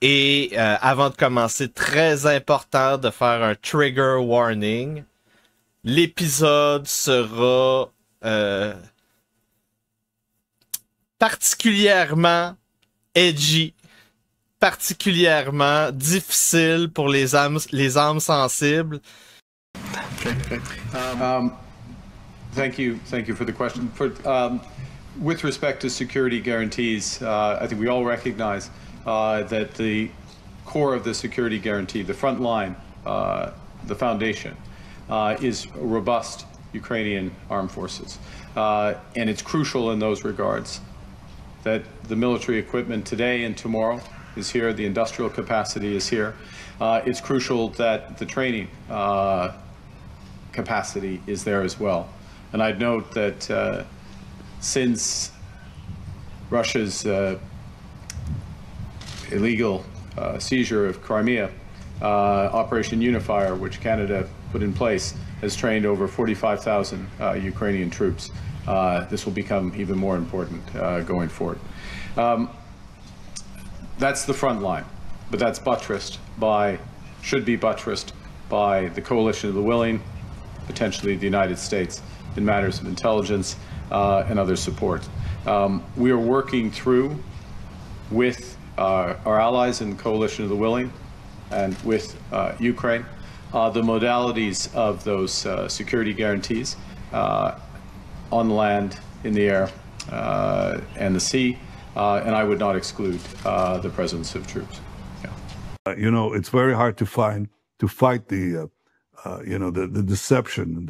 Et avant de commencer, très important de faire un trigger warning. L'épisode sera particulièrement edgy, particulièrement difficile pour les âmes sensibles. Thank you for the question. With respect to security guarantees, I think we all recognize that the core of the security guarantee, the front line, the foundation, is robust Ukrainian armed forces. And it's crucial in those regards that the military equipment today and tomorrow is here, the industrial capacity is here. It's crucial that the training capacity is there as well. And I'd note that since Russia's illegal seizure of Crimea, Operation Unifier, which Canada put in place, has trained over 45,000 Ukrainian troops. This will become even more important going forward. That's the front line, but that's should be buttressed by the coalition of the willing, potentially the United States, in matters of intelligence and other support. We are working through with our allies in the coalition of the willing and with Ukraine the modalities of those security guarantees on the land, in the air, and the sea, and I would not exclude the presence of troops. Yeah. It's very hard to fight the the deception,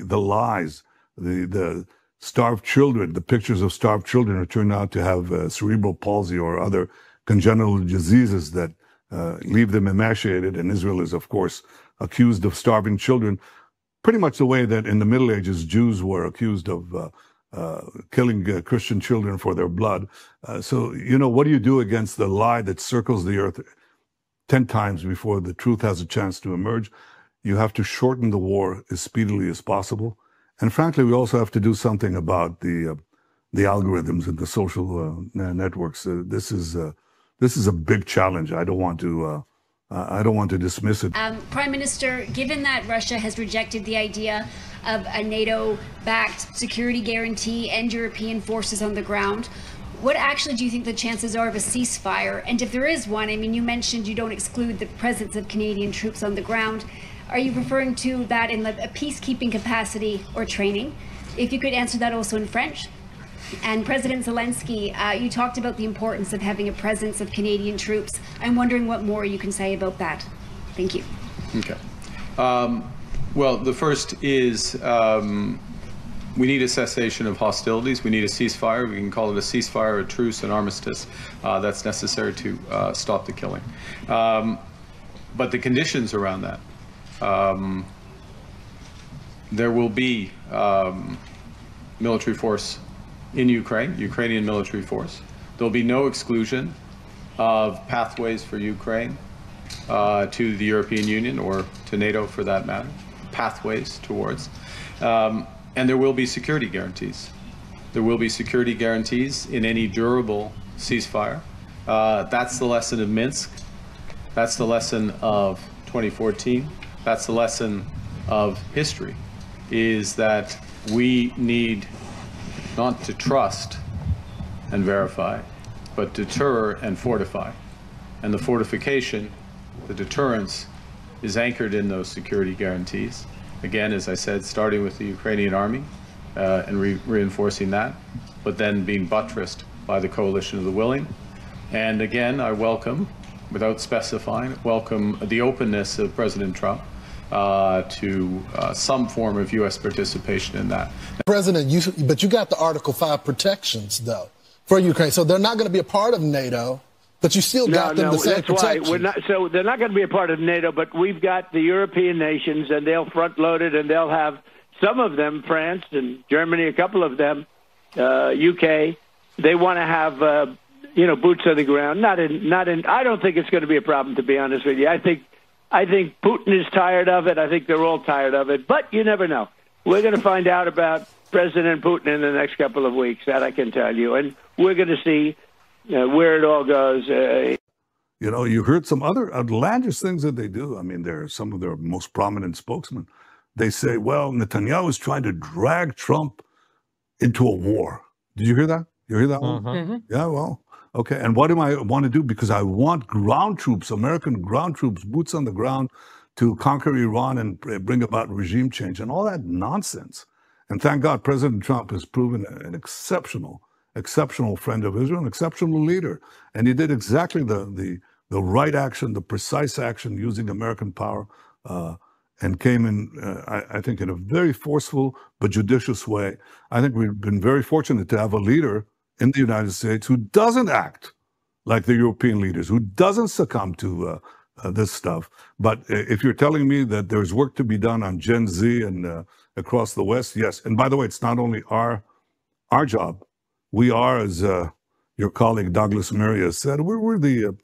the lies, the starved children, the pictures of starved children who turn out to have cerebral palsy or other congenital diseases that leave them emaciated. And Israel is, of course, accused of starving children, pretty much the way that in the Middle Ages Jews were accused of killing Christian children for their blood. So, what do you do against the lie that circles the earth 10 times before the truth has a chance to emerge? You have to shorten the war as speedily as possible. And frankly, we also have to do something about the algorithms and the social networks. This is a big challenge. I don't want to dismiss it. Prime Minister, given that Russia has rejected the idea of a NATO-backed security guarantee and European forces on the ground, what actually do you think the chances are of a ceasefire? And if there is one, I mean, you mentioned you don't exclude the presence of Canadian troops on the ground. Are you referring to that in a peacekeeping capacity or training? If you could answer that also in French. And President Zelensky, you talked about the importance of having a presence of Canadian troops. I'm wondering what more you can say about that. Thank you. Okay. Well, the first is we need a cessation of hostilities. We need a ceasefire. We can call it a ceasefire, a truce, an armistice. That's necessary to stop the killing. But the conditions around that, there will be military force in Ukraine, Ukrainian military force. There'll be no exclusion of pathways for Ukraine to the European Union or to NATO for that matter, pathways towards. And there will be security guarantees. There will be security guarantees in any durable ceasefire. That's the lesson of Minsk. That's the lesson of 2014. That's the lesson of history, is that we need not to trust and verify, but deter and fortify. And the fortification, the deterrence, is anchored in those security guarantees. Again, as I said, starting with the Ukrainian army and reinforcing that, but then being buttressed by the coalition of the willing. And again, I welcome, without specifying, welcome the openness of President Trump to some form of U.S. participation in that. President, but you got the Article 5 protections, though, for Ukraine. So they're not going to be a part of NATO, but you still got them the same protections. So they're not going to be a part of NATO, but we've got the European nations, and they'll front-load it, and they'll have some of them, France and Germany, a couple of them, UK. They want to have, boots on the ground. Not in. I don't think it's going to be a problem, to be honest with you. I think Putin is tired of it. I think they're all tired of it. But you never know. We're going to find out about President Putin in the next couple of weeks, that I can tell you. And we're going to see where it all goes. You know, you heard some other outlandish things that they do. I mean, they're some of their most prominent spokesmen. They say, well, Netanyahu is trying to drag Trump into a war. Did you hear that? You hear that one? Mm-hmm. Yeah, well, okay. And what do I want to do? Because I want ground troops, American ground troops, boots on the ground to conquer Iran and bring about regime change and all that nonsense. And thank God President Trump has proven an exceptional friend of Israel, an exceptional leader. And he did exactly the right action, the precise action using American power, and came in, I think, in a very forceful but judicious way. I think we've been very fortunate to have a leader in the United States who doesn't act like the European leaders, who doesn't succumb to this stuff. But if you're telling me that there's work to be done on Gen Z and across the West, yes. And by the way, it's not only our job. We are, as your colleague Douglas Murray has said, we're the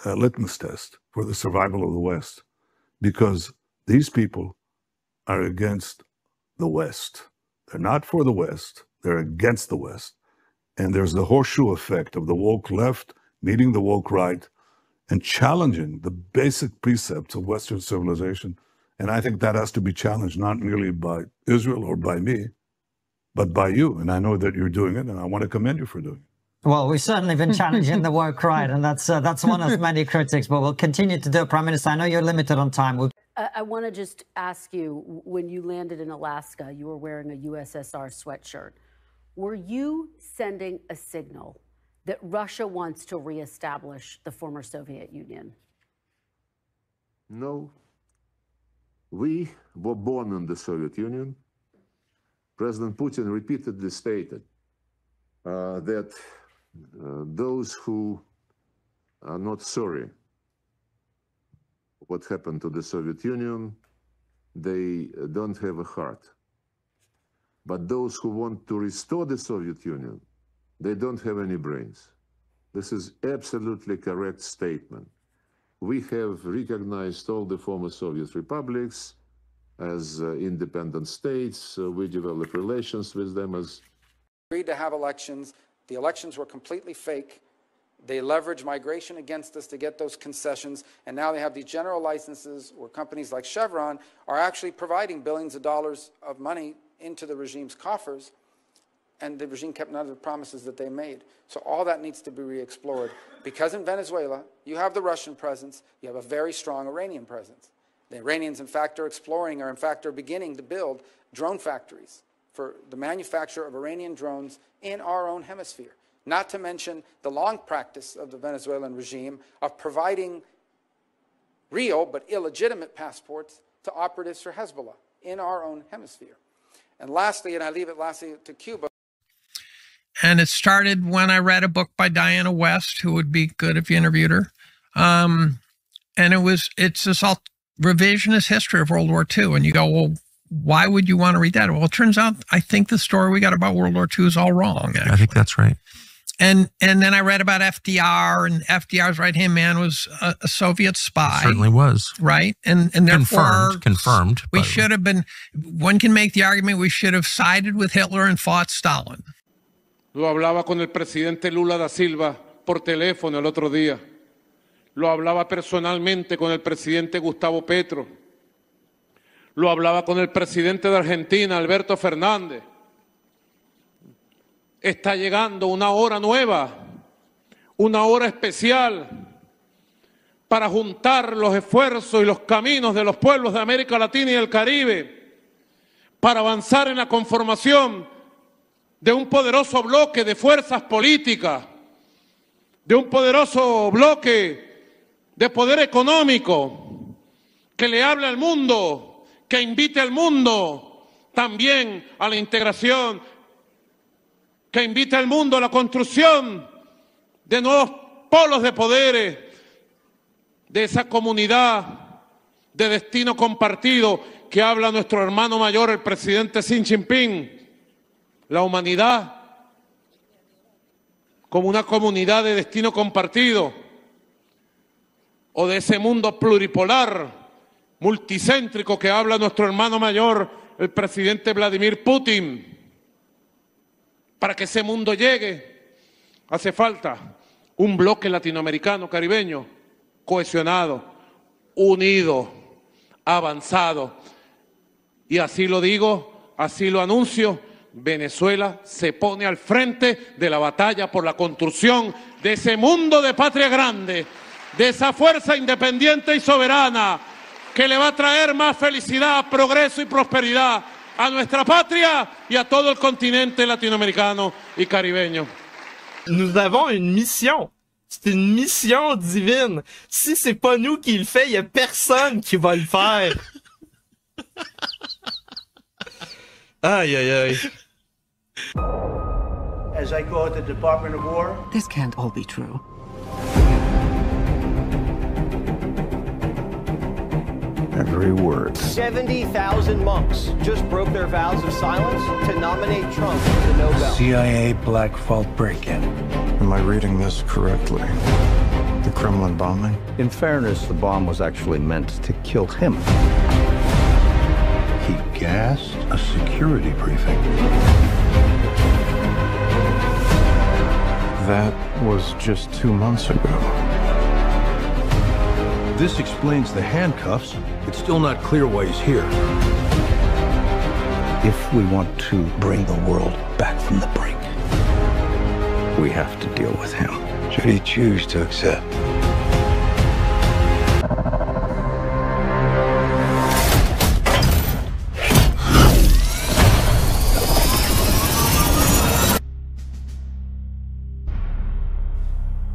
litmus test for the survival of the West, because these people are against the West. They're not for the West. They're against the West. And there's the horseshoe effect of the woke left meeting the woke right and challenging the basic precepts of Western civilization. And I think that has to be challenged not merely by Israel or by me, but by you. And I know that you're doing it, and I want to commend you for doing it. Well, we've certainly been challenging the woke right, and that's one of many critics, but we'll continue to do it. Prime Minister, I know you're limited on time. I want to just ask you, when you landed in Alaska, you were wearing a USSR sweatshirt. Were you sending a signal that Russia wants to reestablish the former Soviet Union? No. We were born in the Soviet Union. President Putin repeatedly stated that those who are not sorry what happened to the Soviet Union, they don't have a heart. But those who want to restore the Soviet Union, they don't have any brains. This is absolutely correct statement. We have recognized all the former Soviet republics as independent states. We develop relations with them as... Agreed to have elections. The elections were completely fake. They leveraged migration against us to get those concessions, and now they have these general licenses where companies like Chevron are actually providing billions of dollars of money into the regime's coffers, and the regime kept none of the promises that they made. So all that needs to be re-explored, because in Venezuela, you have the Russian presence, you have a very strong Iranian presence. The Iranians, in fact, are exploring, or in fact are beginning to build drone factories for the manufacture of Iranian drones in our own hemisphere. Not to mention the long practice of the Venezuelan regime of providing real but illegitimate passports to operatives for Hezbollah in our own hemisphere. And lastly, and I leave it lastly to Cuba. And it started when I read a book by Diana West, who would be good if you interviewed her. And it's this all revisionist history of World War II. And you go, well, why would you want to read that? Well, it turns out I think the story we got about World War II is all wrong, actually. I think that's right. And then I read about FDR, and FDR's right-hand man was a Soviet spy. Certainly was. Right? And therefore... Confirmed. We should have been... One can make the argument we should have sided with Hitler and fought Stalin. Lo hablaba con el presidente Lula da Silva por teléfono el otro día. Lo hablaba personalmente con el presidente Gustavo Petro. Lo hablaba con el presidente de Argentina, Alberto Fernández. Está llegando una hora nueva, una hora especial para juntar los esfuerzos y los caminos de los pueblos de América Latina y el Caribe, para avanzar en la conformación de un poderoso bloque de fuerzas políticas, de un poderoso bloque de poder económico que le hable al mundo, que invite al mundo también a la integración, que invite al mundo a la construcción de nuevos polos de poderes, de esa comunidad de destino compartido que habla nuestro hermano mayor, el presidente Xi Jinping. La humanidad como una comunidad de destino compartido, o de ese mundo pluripolar, multicéntrico que habla nuestro hermano mayor, el presidente Vladimir Putin. Para que ese mundo llegue, hace falta un bloque latinoamericano caribeño cohesionado, unido, avanzado. Y así lo digo, así lo anuncio, Venezuela se pone al frente de la batalla por la construcción de ese mundo de patria grande, de esa fuerza independiente y soberana que le va a traer más felicidad, progreso y prosperidad a nuestra patria y a todo el continente latinoamericano y caribeño. Nous avons une mission. C'est une mission divine. Si c'est pas nous qui le fait, il y a personne qui va le faire. Aïe, aïe, aïe. As I call it, the Department of War. This can't all be true. Every word. 70,000 monks just broke their vows of silence to nominate Trump to the Nobel. CIA Black Vault break-in. Am I reading this correctly? The Kremlin bombing? In fairness, the bomb was actually meant to kill him. He gassed a security briefing. That was just 2 months ago. This explains the handcuffs. It's still not clear why he's here. If we want to bring the world back from the brink, we have to deal with him. Should he choose to accept?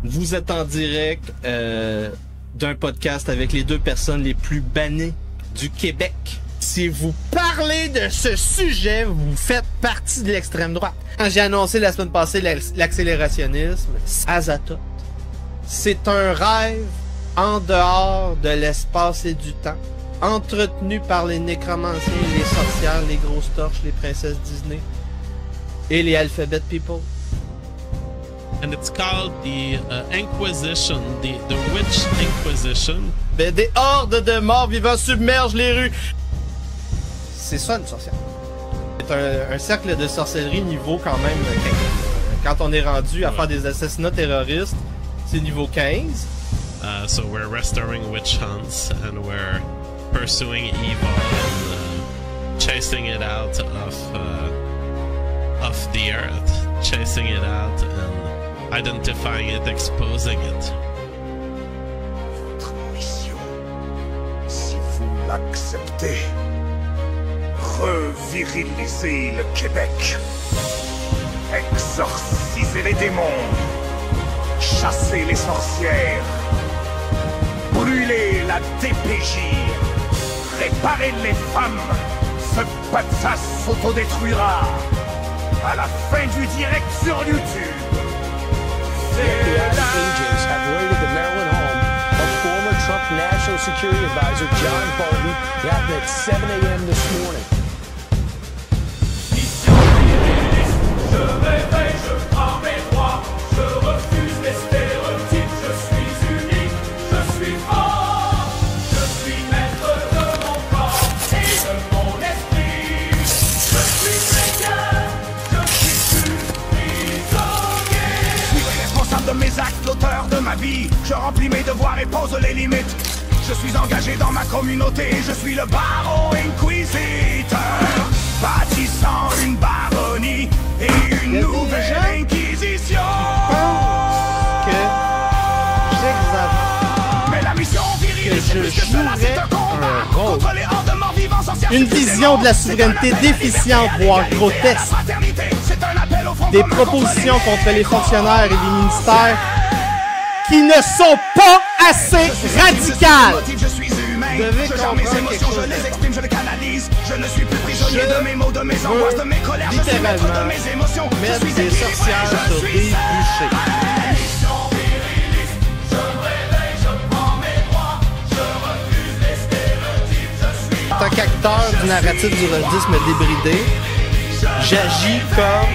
Vous êtes en direct d'un podcast avec les deux personnes les plus bannées du Québec. Si vous parlez de ce sujet, vous faites partie de l'extrême droite. Quand j'ai annoncé la semaine passée l'accélérationnisme, Azatoth, c'est un rêve en dehors de l'espace et du temps, entretenu par les nécromanciens, les sorcières, les grosses torches, les princesses Disney et les Alphabet People. And it's called the Inquisition, the Witch Inquisition. Ben, des hordes de morts vivants submergent les rues. C'est ça une sorcière. C'est un cercle de sorcellerie niveau quand même 15. Quand on est rendu à faire des assassinats terroristes, c'est niveau 15. So we're restoring witch hunts and we're pursuing evil and chasing it out of the earth, chasing it out and identifying it, exposing it. Votre mission, si vous l'acceptez, reviriliser le Québec, exorciser les démons, chasser les sorcières, brûler la DPJ, réparer les femmes, ce Patsas s'autodétruira à la fin du direct sur YouTube. FBI agents have raided the Maryland home of former Trump National Security Advisor John Bolton. It happened at 7 a.m. this morning. De mes actes, l'auteur de ma vie, je remplis mes devoirs et pose les limites. Je suis engagé dans ma communauté, je suis le baron inquisiteur, bâtissant une baronnie et une nouvelle inquisition. Mais la mission virile, c'est plus que cela, c'est un combat contre les hordes de morts vivants sorcières. Une vision de la souveraineté déficiente, voire grotesque. Des propositions contre les fonctionnaires et les ministères qui ne sont pas assez radicales. Je suis humain, je gère mes émotions, je les exprime, je les canalise. Je ne suis plus prisonnier de mes mots, de mes angoisses, de mes colères. Je suis maître de mes émotions. Mettre des sorcières sur des bûchers. En tant qu'acteur du narratif du rodisme débridé, j'agis comme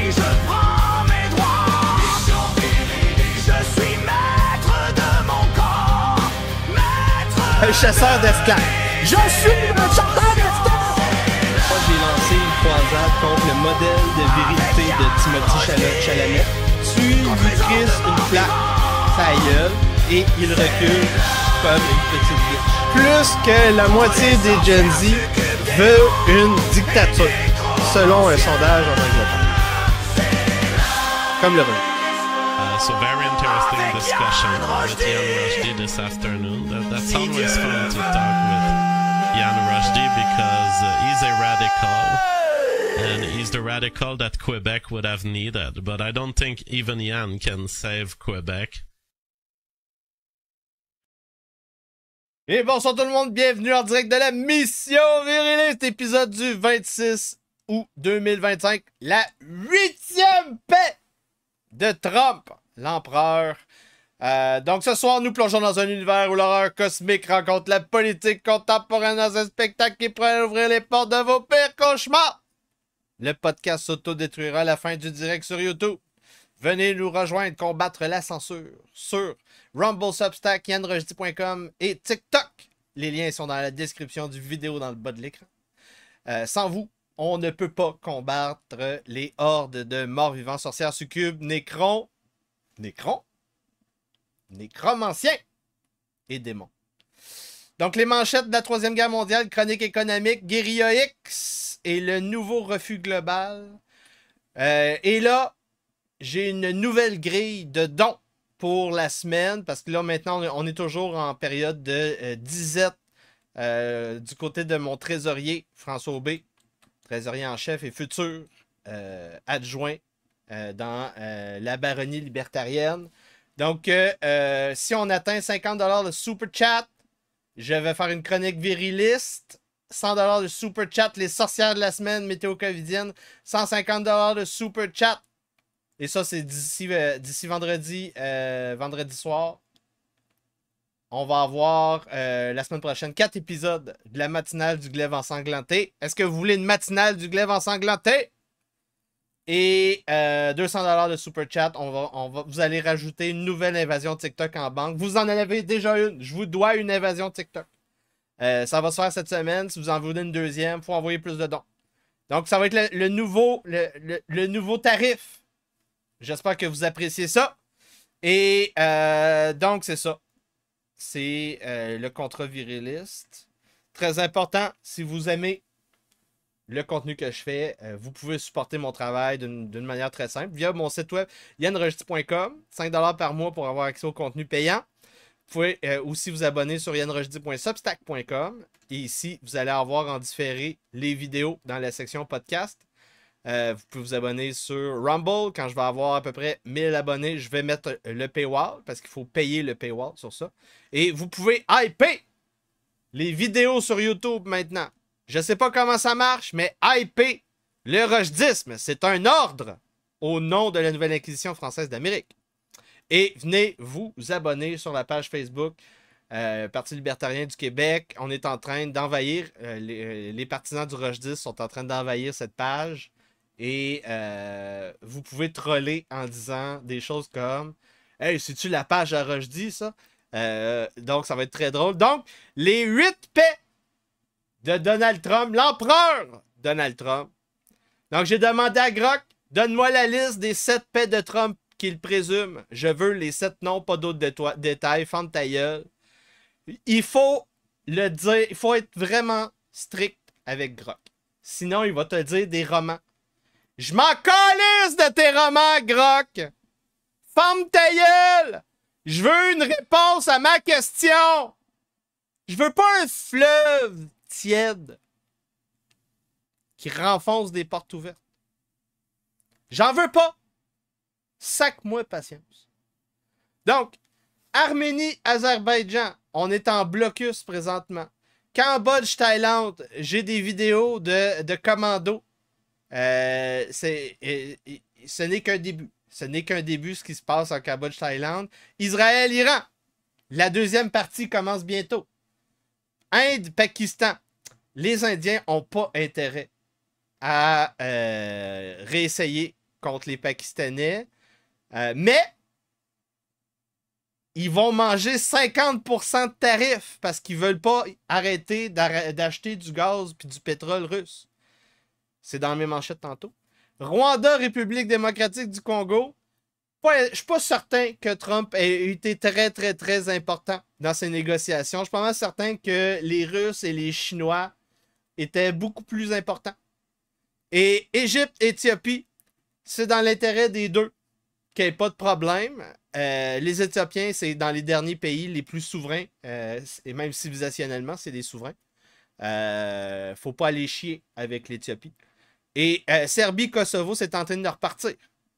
un chasseur d'esclaves. Je suis un chasseur d'esclaves! Moi, j'ai lancé une croisade contre le modèle de virilité de Timothée Chalamet. Tu lui crises une plaque sa gueule et il recule comme une petite bitch. Plus que la moitié des Gen Z veut une dictature, selon un sondage en Angleterre. Comme le revenu. So very interesting discussion with Ian Rushdie this afternoon. That's always fun to talk with Ian Rushdie because he's a radical. And he's the radical that Quebec would have needed. But I don't think even Ian can save Quebec. Et bonsoir tout le monde, bienvenue en direct de la Mission Viriliste, épisode du 26 août 2025. La 8e paix de Trump, l'empereur. Donc ce soir, nous plongeons dans un univers où l'horreur cosmique rencontre la politique contemporaine dans un spectacle qui pourrait ouvrir les portes de vos pires cauchemars. Le podcast s'autodétruira à la fin du direct sur YouTube. Venez nous rejoindre, combattre la censure sur Rumble, Substack, yanrojdi.com et TikTok. Les liens sont dans la description du vidéo dans le bas de l'écran. Sans vous, on ne peut pas combattre les hordes de morts-vivants, sorcières, succubes, nécromanciens et démons. Donc, les manchettes de la Troisième Guerre mondiale, chronique économique, Guérilla X et le nouveau refus global. Et là, j'ai une nouvelle grille de dons pour la semaine, parce que là, maintenant, on est toujours en période de disette du côté de mon trésorier, François Aubé, trésorier en chef et futur adjoint dans la baronnie libertarienne. Donc, si on atteint 50$ de super chat, je vais faire une chronique viriliste. 100$ de super chat, les sorcières de la semaine, météo covidienne. 150$ de super chat. Et ça, c'est d'ici vendredi soir. On va avoir la semaine prochaine 4 épisodes de la matinale du glaive ensanglanté. Est-ce que vous voulez une matinale du glaive ensanglanté? Et 200$ de super chat. Vous allez rajouter une nouvelle invasion TikTok en banque. Vous en avez déjà une. Je vous dois une invasion TikTok. Ça va se faire cette semaine. Si vous en voulez une deuxième, il faut envoyer plus de dons. Donc, ça va être le nouveau tarif. J'espère que vous appréciez ça. Et donc, c'est ça. C'est le contrat viriliste. Très important, si vous aimez le contenu que je fais, vous pouvez supporter mon travail d'une manière très simple via mon site web yanrojdi.com. 5$ par mois pour avoir accès au contenu payant. Vous pouvez aussi vous abonner sur yanrojdi.substack.com. Et ici, vous allez avoir en différé les vidéos dans la section podcast. Vous pouvez vous abonner sur Rumble. Quand je vais avoir à peu près 1000 abonnés, je vais mettre le paywall parce qu'il faut payer le paywall sur ça. Et vous pouvez hyper les vidéos sur YouTube maintenant. Je ne sais pas comment ça marche, mais hyper le rojdisme, c'est un ordre au nom de la Nouvelle Inquisition française d'Amérique. Et venez vous abonner sur la page Facebook Parti libertarien du Québec. On est en train d'envahir, les partisans du rojdisme sont en train d'envahir cette page. Et vous pouvez troller en disant des choses comme « Hey, c'est-tu la page à Rushdie, ça? » Donc, ça va être très drôle. Donc, les 8 paix de Donald Trump, l'empereur Donald Trump. Donc, j'ai demandé à Grok, donne-moi la liste des 7 paix de Trump qu'il présume. Je veux les 7 noms, pas d'autres détails. Fente ta gueule. Il faut le dire, il faut être vraiment strict avec Grok. Sinon, il va te dire des romans. Je m'en calisse de tes romans, Grok! Ferme ta gueule! Je veux une réponse à ma question! Je veux pas un fleuve tiède qui renfonce des portes ouvertes. J'en veux pas! Sac-moi patience. Donc, Arménie, Azerbaïdjan, on est en blocus présentement. Cambodge, Thaïlande, j'ai des vidéos de commando. Ce n'est qu'un début. Ce n'est qu'un début ce qui se passe en Cambodge, Thaïlande. Israël, Iran. La deuxième partie commence bientôt. Inde, Pakistan. Les Indiens n'ont pas intérêt à réessayer contre les Pakistanais. Mais ils vont manger 50% de tarifs parce qu'ils ne veulent pas arrêter d'acheter du gaz et du pétrole russe. C'est dans mes manchettes tantôt. Rwanda, République démocratique du Congo. suis pas certain que Trump ait été très, très, très important dans ces négociations. Je suis pas mal certain que les Russes et les Chinois étaient beaucoup plus importants. Et Égypte, Éthiopie, c'est dans l'intérêt des deux qu'il n'y ait pas de problème. Les Éthiopiens, c'est dans les derniers pays les plus souverains, et même civilisationnellement, c'est des souverains. Faut pas aller chier avec l'Éthiopie. Et Serbie, Kosovo, c'est en train de repartir.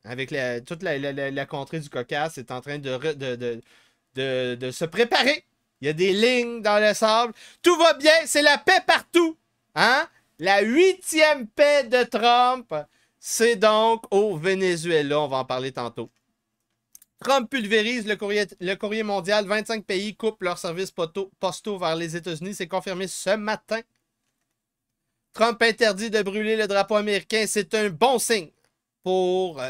Avec toute la contrée du Caucase, c'est en train de se préparer. Il y a des lignes dans le sable. Tout va bien, c'est la paix partout. Hein? La 8e paix de Trump, c'est donc au Venezuela. On va en parler tantôt. Trump pulvérise le courrier mondial. 25 pays coupent leurs services postaux vers les États-Unis. C'est confirmé ce matin. Trump interdit de brûler le drapeau américain. C'est un bon signe pour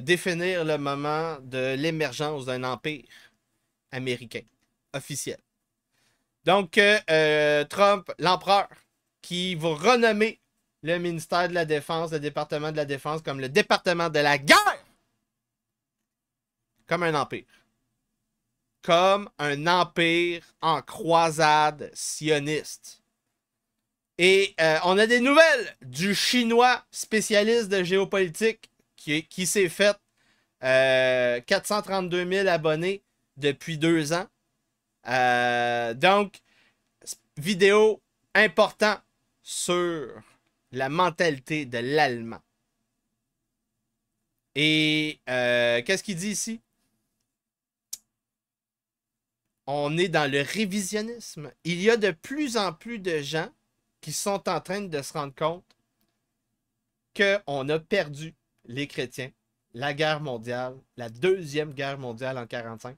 définir le moment de l'émergence d'un empire américain officiel. Donc, Trump, l'empereur, qui va renommer le ministère de la Défense, le département de la Défense, comme le département de la guerre, comme un empire. Comme un empire en croisade sioniste. Et on a des nouvelles du Chinois spécialiste de géopolitique qui s'est fait 432 000 abonnés depuis 2 ans. Donc, vidéo importante sur la mentalité de l'Allemand. Et qu'est-ce qu'il dit ici? On est dans le révisionnisme. Il y a de plus en plus de gens qui sont en train de se rendre compte qu'on a perdu les chrétiens, la guerre mondiale, la 2e guerre mondiale en 1945.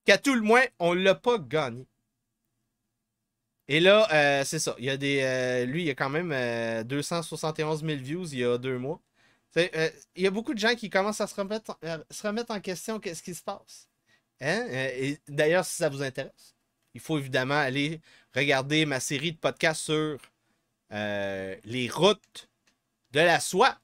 Qu'à tout le moins, on ne l'a pas gagné. Et là, c'est ça. Il y a lui, il y a quand même 271 000 views il y a 2 mois. Il y a beaucoup de gens qui commencent à se remettre en question qu'est-ce qui se passe. Hein? Et d'ailleurs, si ça vous intéresse, il faut évidemment aller regarder ma série de podcasts sur les routes de la soie.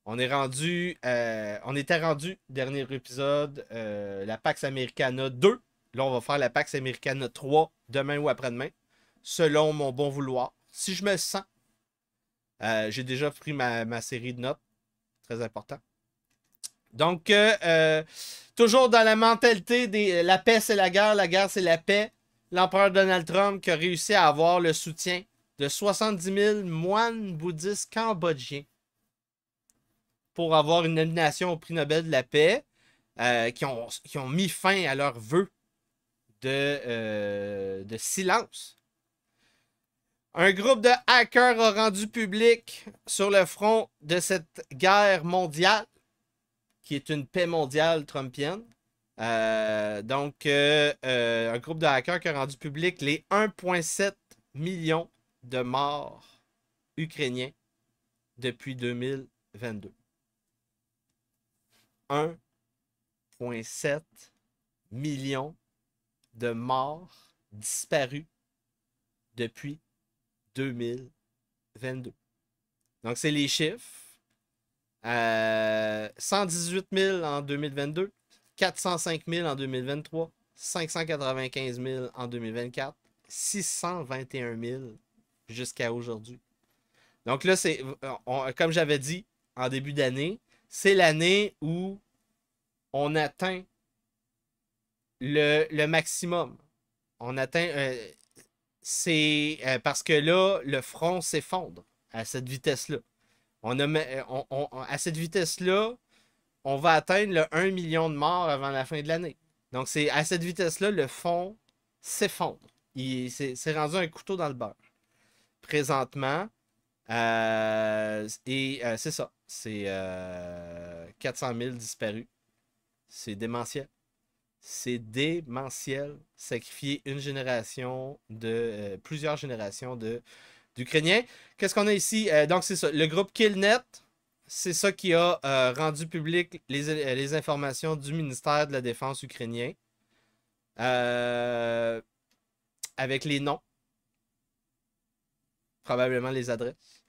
On était rendu, dernier épisode, la Pax Americana 2. Là, on va faire la Pax Americana 3 demain ou après-demain, selon mon bon vouloir. Si je me sens. J'ai déjà pris ma série de notes. Très important. Donc, toujours dans la mentalité de la paix, c'est la guerre, c'est la paix. L'empereur Donald Trump qui a réussi à avoir le soutien de 70 000 moines bouddhistes cambodgiens pour avoir une nomination au prix Nobel de la paix, qui ont mis fin à leurs vœux de silence. Un groupe de hackers a rendu public sur le front de cette guerre mondiale, qui est une paix mondiale trumpienne. Donc, un groupe de hackers qui a rendu public les 1,7 millions de morts ukrainiens depuis 2022. 1,7 millions de morts disparus depuis 2022. Donc, c'est les chiffres. 118 000 en 2022, 405 000 en 2023, 595 000 en 2024, 621 000 jusqu'à aujourd'hui. Donc là, c'est comme j'avais dit en début d'année, c'est l'année où on atteint le maximum. On atteint... c'est parce que là, le front s'effondre à cette vitesse-là. À cette vitesse-là, on va atteindre le 1 million de morts avant la fin de l'année. Donc, c'est à cette vitesse-là, le front s'effondre. C'est rendu un couteau dans le beurre. Présentement, c'est ça. C'est 400 000 disparus. C'est démentiel. C'est démentiel. Sacrifier une génération plusieurs générations d'Ukrainiens. Qu'est-ce qu'on a ici? Donc, c'est ça. Le groupe Killnet, c'est ça qui a rendu public les informations du ministère de la Défense ukrainien. Avec les noms. Probablement les adresses.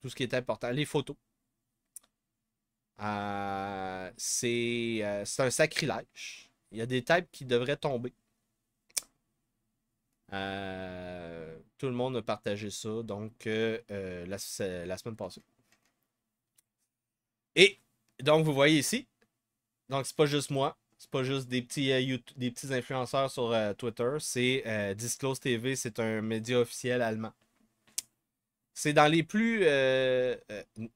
Tout ce qui est important. Les photos. C'est un sacrilège. Il y a des types qui devraient tomber. Tout le monde a partagé ça, donc la semaine passée. Et donc, vous voyez ici, donc c'est pas juste moi, c'est pas juste des petits influenceurs sur Twitter, c'est Disclose TV, c'est un média officiel allemand. C'est dans les plus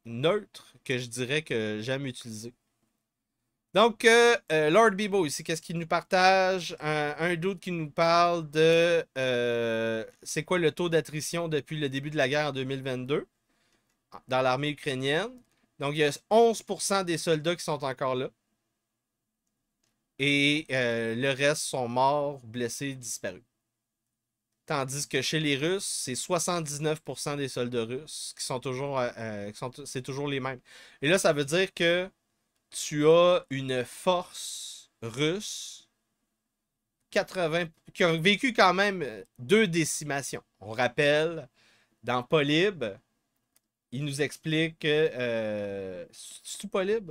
neutres que je dirais que j'aime utiliser. Donc, Lord Bibo ici, qu'est-ce qu'il nous partage? Un doute qui nous parle de c'est quoi le taux d'attrition depuis le début de la guerre en 2022 dans l'armée ukrainienne. Donc, il y a 11% des soldats qui sont encore là. Et le reste sont morts, blessés, disparus. Tandis que chez les Russes, c'est 79% des soldats russes qui sont toujours, c'est toujours les mêmes. Et là, ça veut dire que tu as une force russe qui a vécu quand même 2 décimations. On rappelle, dans Polybe, il nous explique que... c'est-tu Polybe?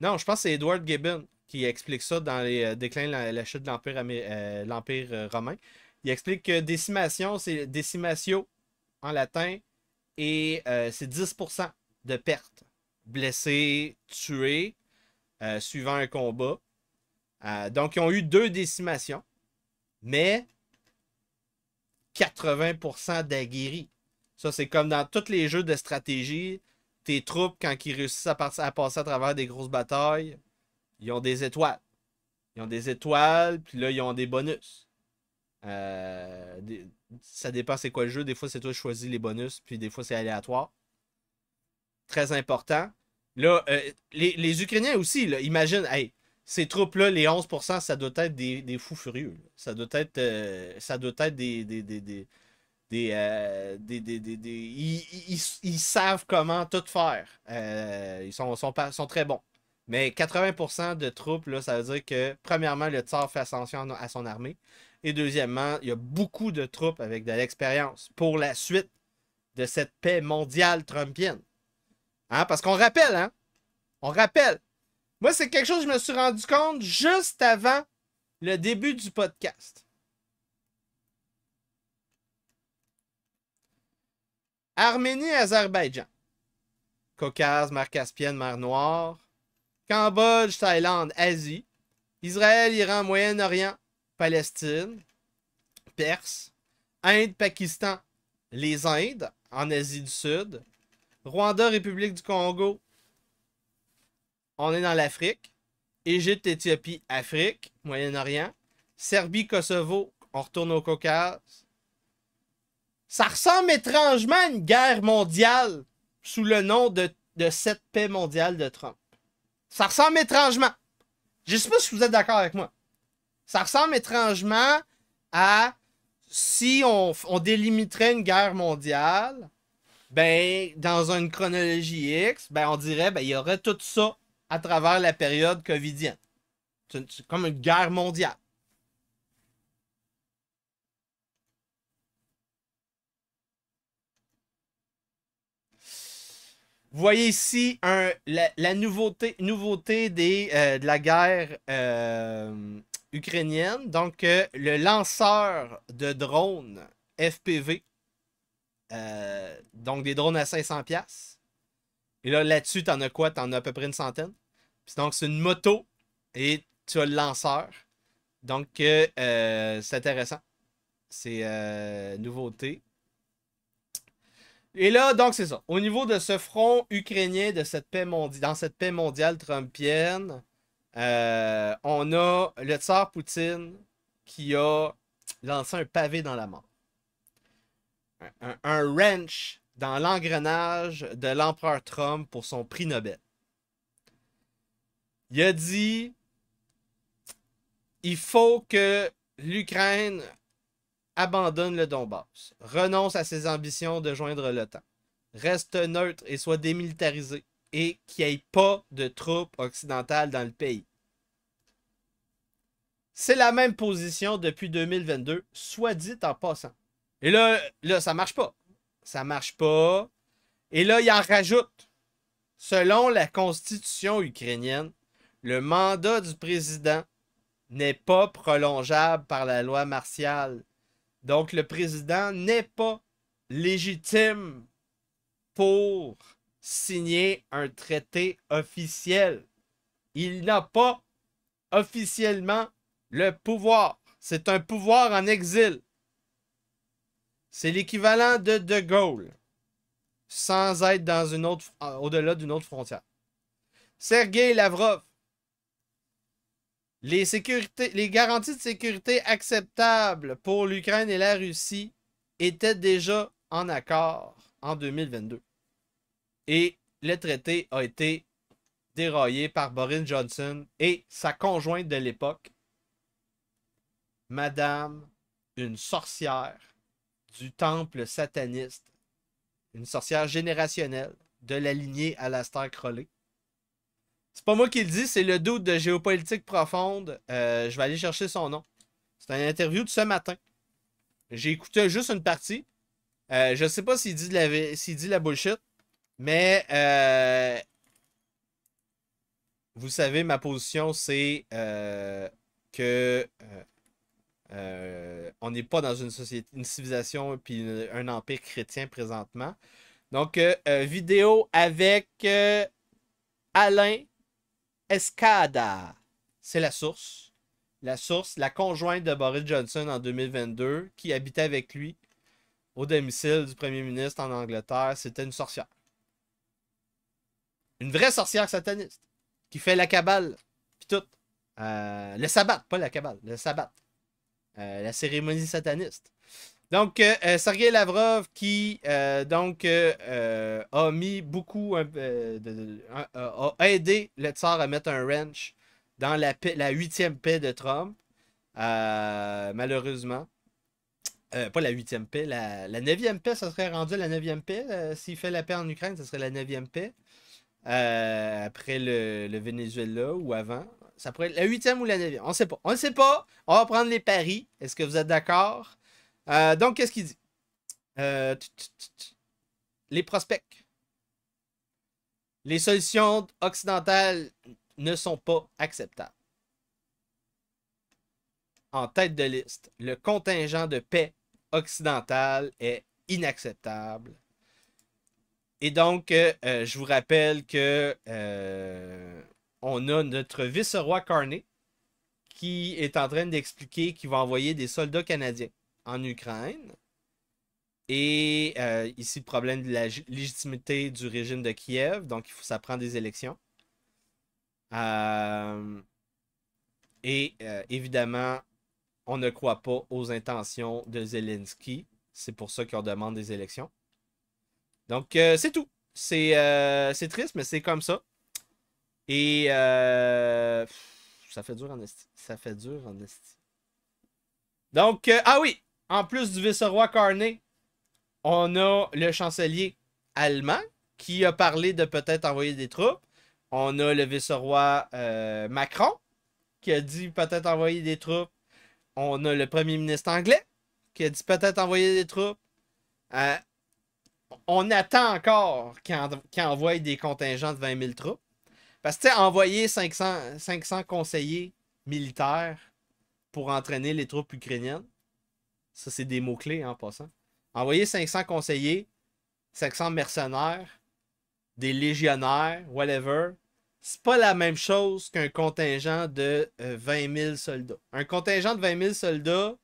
Non, je pense que c'est Edward Gibbon qui explique ça dans les déclins de la chute de l'Empire romain. Il explique que décimation, c'est décimatio en latin, et c'est 10% de pertes. Blessés, tués, suivant un combat. Donc, ils ont eu 2 décimations, mais 80% d'aguerris. Ça, c'est comme dans tous les jeux de stratégie. Tes troupes, quand ils réussissent à passer à travers des grosses batailles, ils ont des étoiles. Ils ont des étoiles, puis là, ils ont des bonus. Ça dépend c'est quoi le jeu. Des fois, c'est toi qui choisis les bonus, puis des fois, c'est aléatoire. Très important. Là, les Ukrainiens aussi, là, imagine, hey, ces troupes-là, les 11%, ça doit être des fous furieux. Là. Ça doit être ils savent comment tout faire. Ils sont très bons. Mais 80% de troupes, là, ça veut dire que, premièrement, le tsar fait attention à son armée. Et deuxièmement, il y a beaucoup de troupes avec de l'expérience pour la suite de cette paix mondiale trumpienne. Hein? Parce qu'on rappelle, hein? On rappelle. Moi, c'est quelque chose que je me suis rendu compte juste avant le début du podcast. Arménie, Azerbaïdjan, Caucase, mer Caspienne, mer Noire, Cambodge, Thaïlande, Asie, Israël, Iran, Moyen-Orient, Palestine, Perse, Inde, Pakistan, les Indes, en Asie du Sud, Rwanda, République du Congo, on est dans l'Afrique, Égypte, Éthiopie, Afrique, Moyen-Orient, Serbie, Kosovo, on retourne au Caucase. Ça ressemble étrangement à une guerre mondiale sous le nom de cette paix mondiale de Trump. Ça ressemble étrangement. Je ne sais pas si vous êtes d'accord avec moi. Ça ressemble étrangement à si on délimiterait une guerre mondiale, ben, dans une chronologie X, ben, on dirait ben, il y aurait tout ça à travers la période covidienne. C'est comme une guerre mondiale. Vous voyez ici la nouveauté de la guerre ukrainienne. Donc, le lanceur de drones FPV. Donc, des drones à 500$. Et là, là-dessus, t'en as quoi? T'en as à peu près une centaine. Puis donc, c'est une moto et tu as le lanceur. Donc, c'est intéressant. C'est nouveauté. Et là, donc, c'est ça. Au niveau de ce front ukrainien de cette paix dans cette paix mondiale trumpienne, on a le tsar Poutine qui a lancé un pavé dans la mort. Un wrench dans l'engrenage de l'empereur Trump pour son prix Nobel. Il a dit il faut que l'Ukraine abandonne le Donbass, renonce à ses ambitions de joindre l'OTAN, reste neutre et soit démilitarisé, et qu'il n'y ait pas de troupes occidentales dans le pays. C'est la même position depuis 2022, soit dit en passant. Et là ça marche pas. Ça marche pas. Et là, il en rajoute selon la constitution ukrainienne, le mandat du président n'est pas prolongeable par la loi martiale. Donc, le président n'est pas légitime pour signer un traité officiel. Il n'a pas officiellement le pouvoir. C'est un pouvoir en exil. C'est l'équivalent de De Gaulle, sans être dans une autre, au-delà d'une autre frontière. Sergei Lavrov. Les garanties de sécurité acceptables pour l'Ukraine et la Russie étaient déjà en accord en 2022. Et le traité a été déraillé par Boris Johnson et sa conjointe de l'époque, Madame, une sorcière du temple sataniste, une sorcière générationnelle de la lignée Aleister Crowley. C'est pas moi qui le dis, c'est le doute de Géopolitique Profonde. Je vais aller chercher son nom. C'est une interview de ce matin. J'ai écouté juste une partie. Je sais pas s'il dit la bullshit, mais vous savez, ma position, c'est que on n'est pas dans une société, une civilisation puis un empire chrétien présentement. Donc, vidéo avec Alain Escada. C'est la source. La source, la conjointe de Boris Johnson en 2022, qui habitait avec lui au domicile du premier ministre en Angleterre. C'était une sorcière. Une vraie sorcière sataniste. Qui fait la cabale. Puis tout. Le sabbat, pas la cabale. Le sabbat. La cérémonie sataniste. Donc, Sergei Lavrov qui a mis beaucoup, a aidé le tsar à mettre un wrench dans la 8e paix de Trump. Malheureusement. Pas la 8e paix, la 9e paix, ça serait rendu la 9e paix. S'il fait la paix en Ukraine, ça serait la 9e paix. Après le Venezuela ou avant. Ça pourrait être la 8e ou la 9e. On ne sait pas. On ne sait pas. On va prendre les paris. Est-ce que vous êtes d'accord? Donc, qu'est-ce qu'il dit? Les prospects. Les solutions occidentales ne sont pas acceptables. En tête de liste, le contingent de paix occidental est inacceptable. Et donc, je vous rappelle que on a notre vice-roi Carney qui est en train d'expliquer qu'il va envoyer des soldats canadiens en Ukraine. Et ici, le problème de la légitimité du régime de Kiev. Donc, ça prend des élections. Évidemment, on ne croit pas aux intentions de Zelensky. C'est pour ça qu'on demande des élections. Donc, c'est tout. C'est triste, mais c'est comme ça. Et ça fait dur en esti. Ça fait dur en esti. Donc, ah oui! En plus du vice-roi Carney, on a le chancelier allemand qui a parlé de peut-être envoyer des troupes. On a le vice-roi Macron qui a dit peut-être envoyer des troupes. On a le premier ministre anglais qui a dit peut-être envoyer des troupes. On attend encore qu'il envoie des contingents de 20 000 troupes. Parce que, tu sais, envoyer 500 conseillers militaires pour entraîner les troupes ukrainiennes, ça, c'est des mots-clés en passant. Envoyer 500 conseillers, 500 mercenaires, des légionnaires, whatever, c'est pas la même chose qu'un contingent de 20 000 soldats. Un contingent de 20 000 soldats,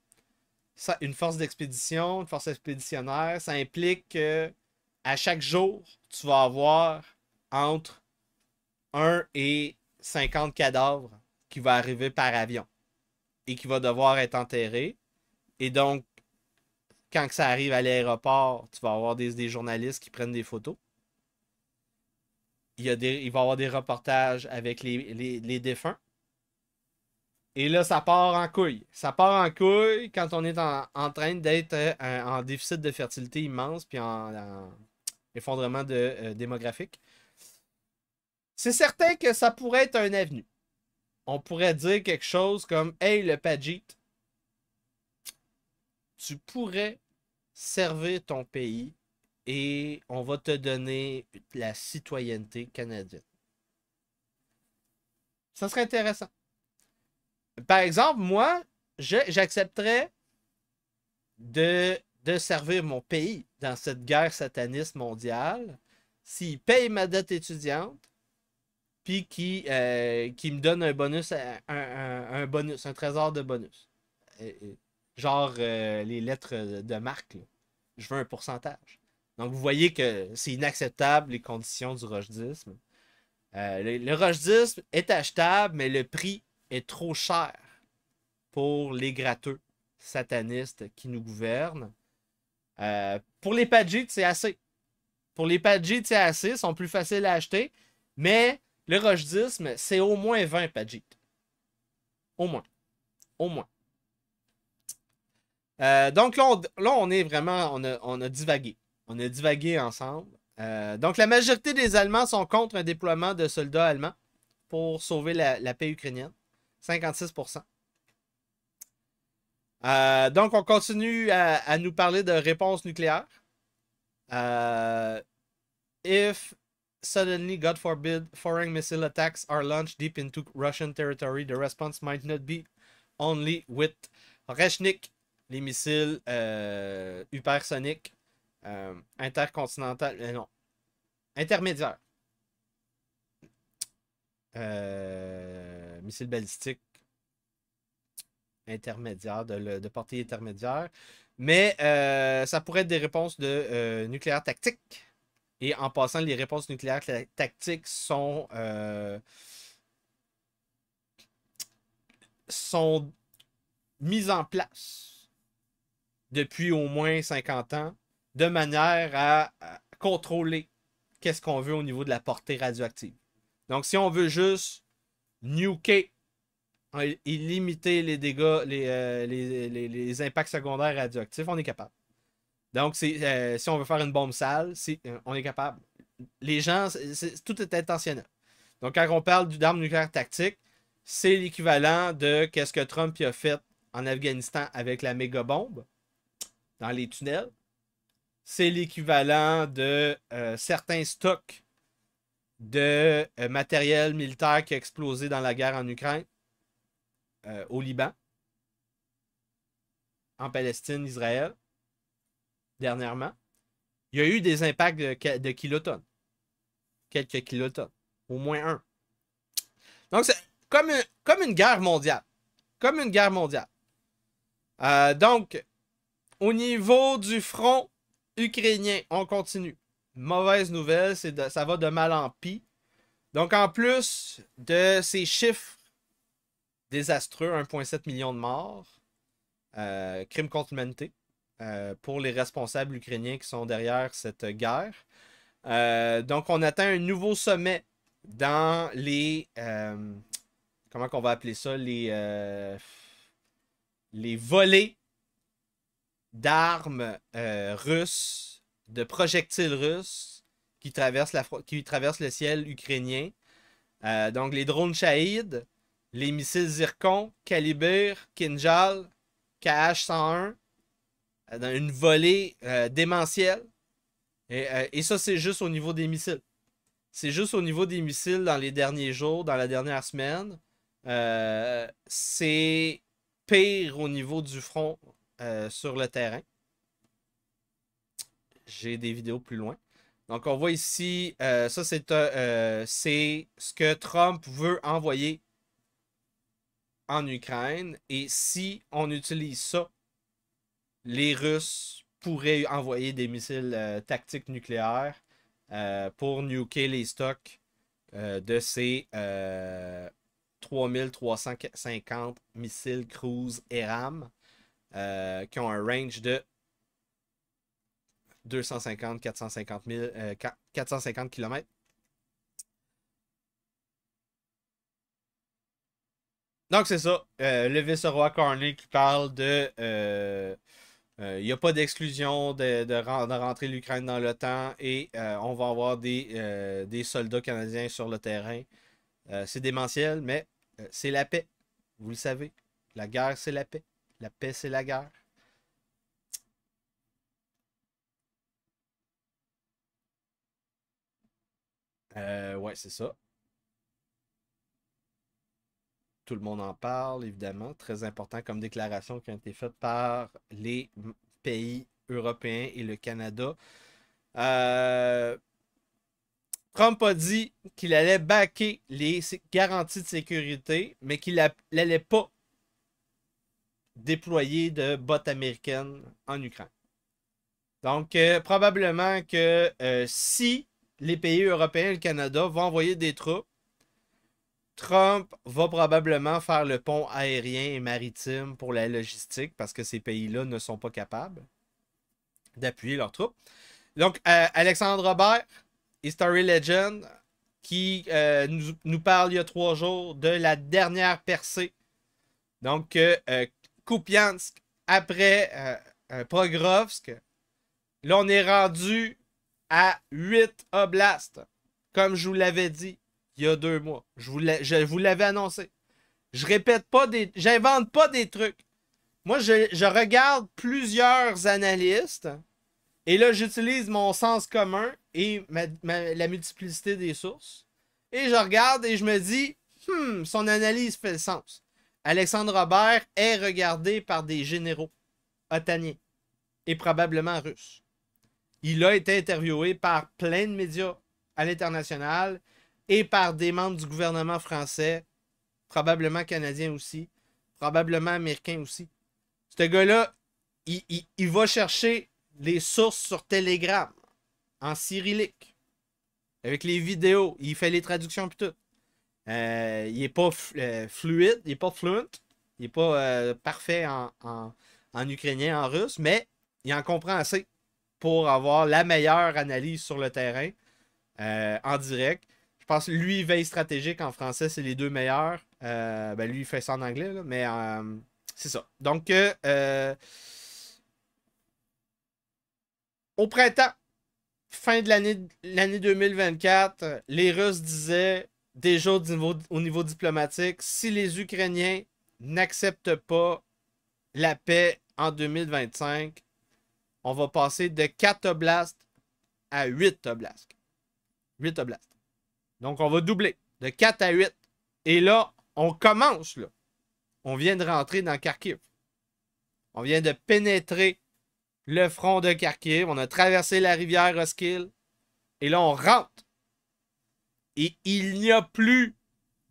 ça, une force d'expédition, une force expéditionnaire, ça implique que à chaque jour, tu vas avoir entre 1 et 50 cadavres qui vont arriver par avion et qui vont devoir être enterrés. Et donc, quand ça arrive à l'aéroport, tu vas avoir des journalistes qui prennent des photos. Il va y avoir des reportages avec les défunts. Et là, ça part en couille. Ça part en couille quand on est en train d'être en déficit de fertilité immense puis en effondrement démographique. C'est certain que ça pourrait être un avenue. On pourrait dire quelque chose comme « Hey, le Pajit, tu pourrais servir ton pays et on va te donner la citoyenneté canadienne. Ça serait intéressant. Par exemple, moi, j'accepterais de servir mon pays dans cette guerre sataniste mondiale s'il paye ma dette étudiante puis qui me donne un bonus, un bonus, un trésor de bonus. Genre les lettres de marque. Là. Je veux un pourcentage. Donc, vous voyez que c'est inacceptable, les conditions du rochdisme. Le rochdisme est achetable, mais le prix est trop cher pour les gratteux satanistes qui nous gouvernent. Pour les Padjits, c'est assez. Pour les Padjits, c'est assez. Ils sont plus faciles à acheter. Mais le rochdisme, c'est au moins 20 Padjits. Au moins. Au moins. Donc là, on est vraiment... On a divagué. On a divagué ensemble. Donc, la majorité des Allemands sont contre un déploiement de soldats allemands pour sauver la paix ukrainienne. 56%. Donc, on continue à nous parler de réponse nucléaire. If suddenly, God forbid, foreign missile attacks are launched deep into Russian territory, the response might not be only with Reshnik, les missiles hypersoniques intercontinentaux, non, intermédiaires. Missiles balistiques intermédiaires, de portée intermédiaire. Mais ça pourrait être des réponses de nucléaire tactique. Et en passant, les réponses nucléaires tactiques sont mises en place depuis au moins 50 ans de manière à contrôler qu'est-ce qu'on veut au niveau de la portée radioactive. Donc, si on veut juste nuker et limiter les dégâts, les impacts secondaires radioactifs, on est capable. Donc, si on veut faire une bombe sale, on est capable. Les gens, tout est intentionnel. Donc, quand on parle d'armes nucléaires tactiques, c'est l'équivalent de ce que Trump a fait en Afghanistan avec la méga bombe dans les tunnels. C'est l'équivalent de certains stocks de matériel militaire qui a explosé dans la guerre en Ukraine, au Liban, en Palestine, Israël, dernièrement. Il y a eu des impacts de kilotonnes. Quelques kilotonnes. Au moins un. Donc, c'est comme une guerre mondiale. Comme une guerre mondiale. Donc, au niveau du front ukrainien, on continue. Mauvaise nouvelle, ça va de mal en pis. Donc, en plus de ces chiffres désastreux, 1,7 million de morts, crime contre l'humanité, pour les responsables ukrainiens qui sont derrière cette guerre. Donc, on atteint un nouveau sommet dans les... comment qu'on va appeler ça? Les volées d'armes russes, de projectiles russes qui traversent le ciel ukrainien. Donc, les drones Shahid, les missiles Zircon, Kalibr, Kinjal, KH-101, dans une volée démentielle. Et ça, c'est juste au niveau des missiles. C'est juste au niveau des missiles dans les derniers jours, dans la dernière semaine. C'est pire au niveau du front sur le terrain. J'ai des vidéos plus loin. Donc, on voit ici, ça, c'est ce que Trump veut envoyer en Ukraine. Et si on utilise ça, les Russes pourraient envoyer des missiles tactiques nucléaires pour nuker les stocks de ces 3350 missiles cruise ERAM qui ont un range de 450 km. Donc, c'est ça. Le vice-roi Carney qui parle de... il n'y a pas d'exclusion de rentrer l'Ukraine dans l'OTAN et on va avoir des soldats canadiens sur le terrain. C'est démentiel, mais c'est la paix. Vous le savez. La guerre, c'est la paix. La paix, c'est la guerre. Ouais, c'est ça. Tout le monde en parle, évidemment. Très important comme déclaration qui a été faite par les pays européens et le Canada. Trump a dit qu'il allait backer les garanties de sécurité, mais qu'il n'allait pas déployer de bottes américaines en Ukraine. Donc, probablement que si les pays européens et le Canada vont envoyer des troupes, Trump va probablement faire le pont aérien et maritime pour la logistique parce que ces pays-là ne sont pas capables d'appuyer leurs troupes. Donc, Alexandre Robert, History Legend, qui nous parle il y a 3 jours de la dernière percée. Donc, Kupiansk, après Pokrovsk, là, on est rendu à 8 oblasts, comme je vous l'avais dit il y a 2 mois. Je vous l'avais annoncé. Je répète pas j'invente pas des trucs. Moi, je regarde plusieurs analystes et là, j'utilise mon sens commun et la multiplicité des sources. Et je regarde et je me dis, son analyse fait le sens. Alexandre Robert est regardé par des généraux otaniens et probablement russes. Il a été interviewé par plein de médias à l'international et par des membres du gouvernement français, probablement canadiens aussi, probablement américains aussi. Ce gars-là, il va chercher les sources sur Telegram, en cyrillique, avec les vidéos, il fait les traductions et tout. Il n'est pas fluide, il n'est pas fluent, il n'est pas parfait en ukrainien, en russe, mais il en comprend assez pour avoir la meilleure analyse sur le terrain en direct. Je pense que lui, veille stratégique en français, c'est les 2 meilleurs. Lui, il fait ça en anglais, là, mais c'est ça. Donc, au printemps, fin de l'année 2024, les Russes disaient déjà au niveau diplomatique, si les Ukrainiens n'acceptent pas la paix en 2025, on va passer de 4 oblasts à 8 oblasts. 8 oblasts. Donc, on va doubler de 4 à 8. Et là, on commence, là. On vient de rentrer dans Kharkiv. On vient de pénétrer le front de Kharkiv. On a traversé la rivière Roskilde. Et là, on rentre. Et il n'y a plus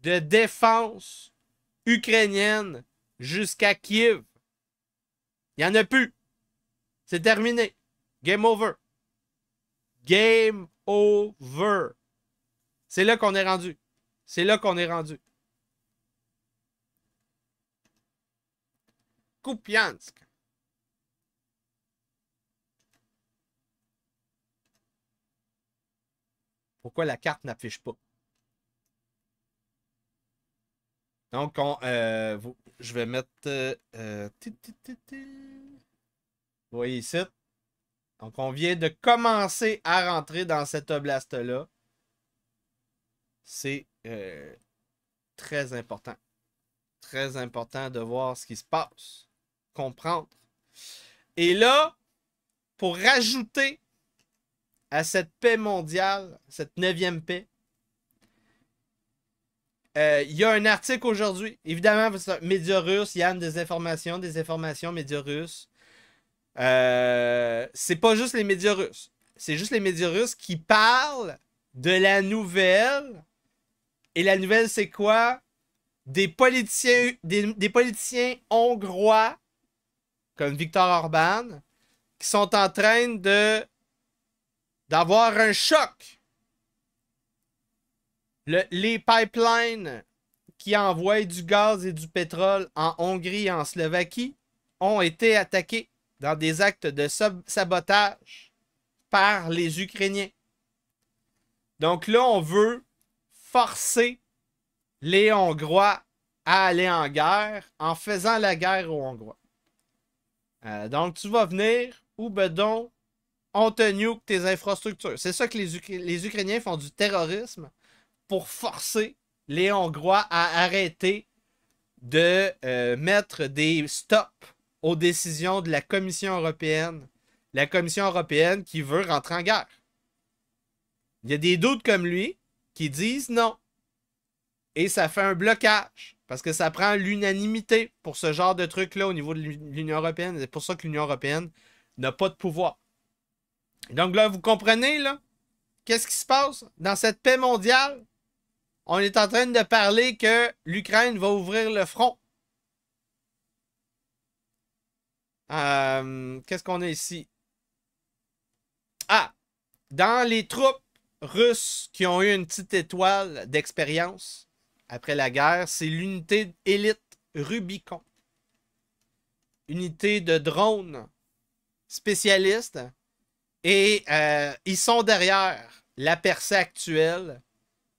de défense ukrainienne jusqu'à Kiev. Il n'y en a plus. C'est terminé. Game over. Game over. C'est là qu'on est rendu. C'est là qu'on est rendu. Kupiansk. Pourquoi la carte n'affiche pas? Donc, je vais mettre... vous voyez ici. Donc, on vient de commencer à rentrer dans cet oblast-là. C'est très important. Très important de voir ce qui se passe. Comprendre. Et là, pour rajouter à cette paix mondiale, cette 9e paix, il y a un article aujourd'hui. Évidemment, médias russes, Yann, des informations, médias russes. C'est pas juste les médias russes. C'est juste les médias russes qui parlent de la nouvelle. Et la nouvelle, c'est quoi? Des politiciens hongrois, comme Viktor Orban, qui sont en train d'avoir un choc. Les pipelines qui envoient du gaz et du pétrole en Hongrie et en Slovaquie ont été attaqués dans des actes de sabotage par les Ukrainiens. Donc là, on veut forcer les Hongrois à aller en guerre en faisant la guerre aux Hongrois. Donc, tu vas venir ou bedon, on te nuke tes infrastructures. C'est ça que les Ukrainiens font du terrorisme pour forcer les Hongrois à arrêter de mettre des stops aux décisions de la Commission européenne. La Commission européenne qui veut rentrer en guerre. Il y a des doutes comme lui qui disent non. Et ça fait un blocage. Parce que ça prend l'unanimité pour ce genre de truc-là au niveau de l'Union européenne. C'est pour ça que l'Union européenne n'a pas de pouvoir. Donc là, vous comprenez, là? Qu'est-ce qui se passe? Dans cette paix mondiale, on est en train de parler que l'Ukraine va ouvrir le front. Qu'est-ce qu'on a ici? Ah! Dans les troupes russes qui ont eu une petite étoile d'expérience après la guerre, c'est l'unité élite Rubicon. Unité de drones spécialistes. Et ils sont derrière la percée actuelle.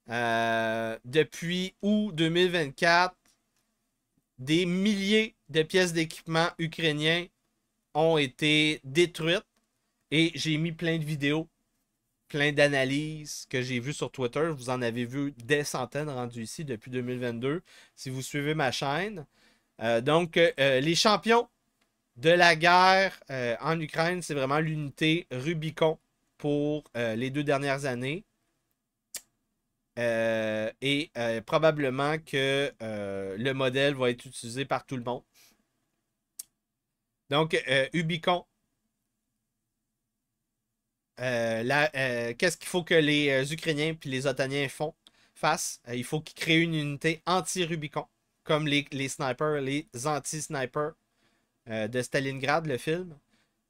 Depuis août 2024, des milliers de pièces d'équipement ukrainiens ont été détruites. Et j'ai mis plein de vidéos, plein d'analyses que j'ai vues sur Twitter. Vous en avez vu des centaines rendues ici depuis 2022, si vous suivez ma chaîne. Donc, les champions de la guerre en Ukraine, c'est vraiment l'unité Rubicon pour les 2 dernières années. Probablement que le modèle va être utilisé par tout le monde. Donc, Rubicon. Qu'est-ce qu'il faut que les Ukrainiens et les Otaniens fassent? Il faut qu'ils créent une unité anti-Rubicon, comme les snipers, les anti-snipers de Stalingrad, le film.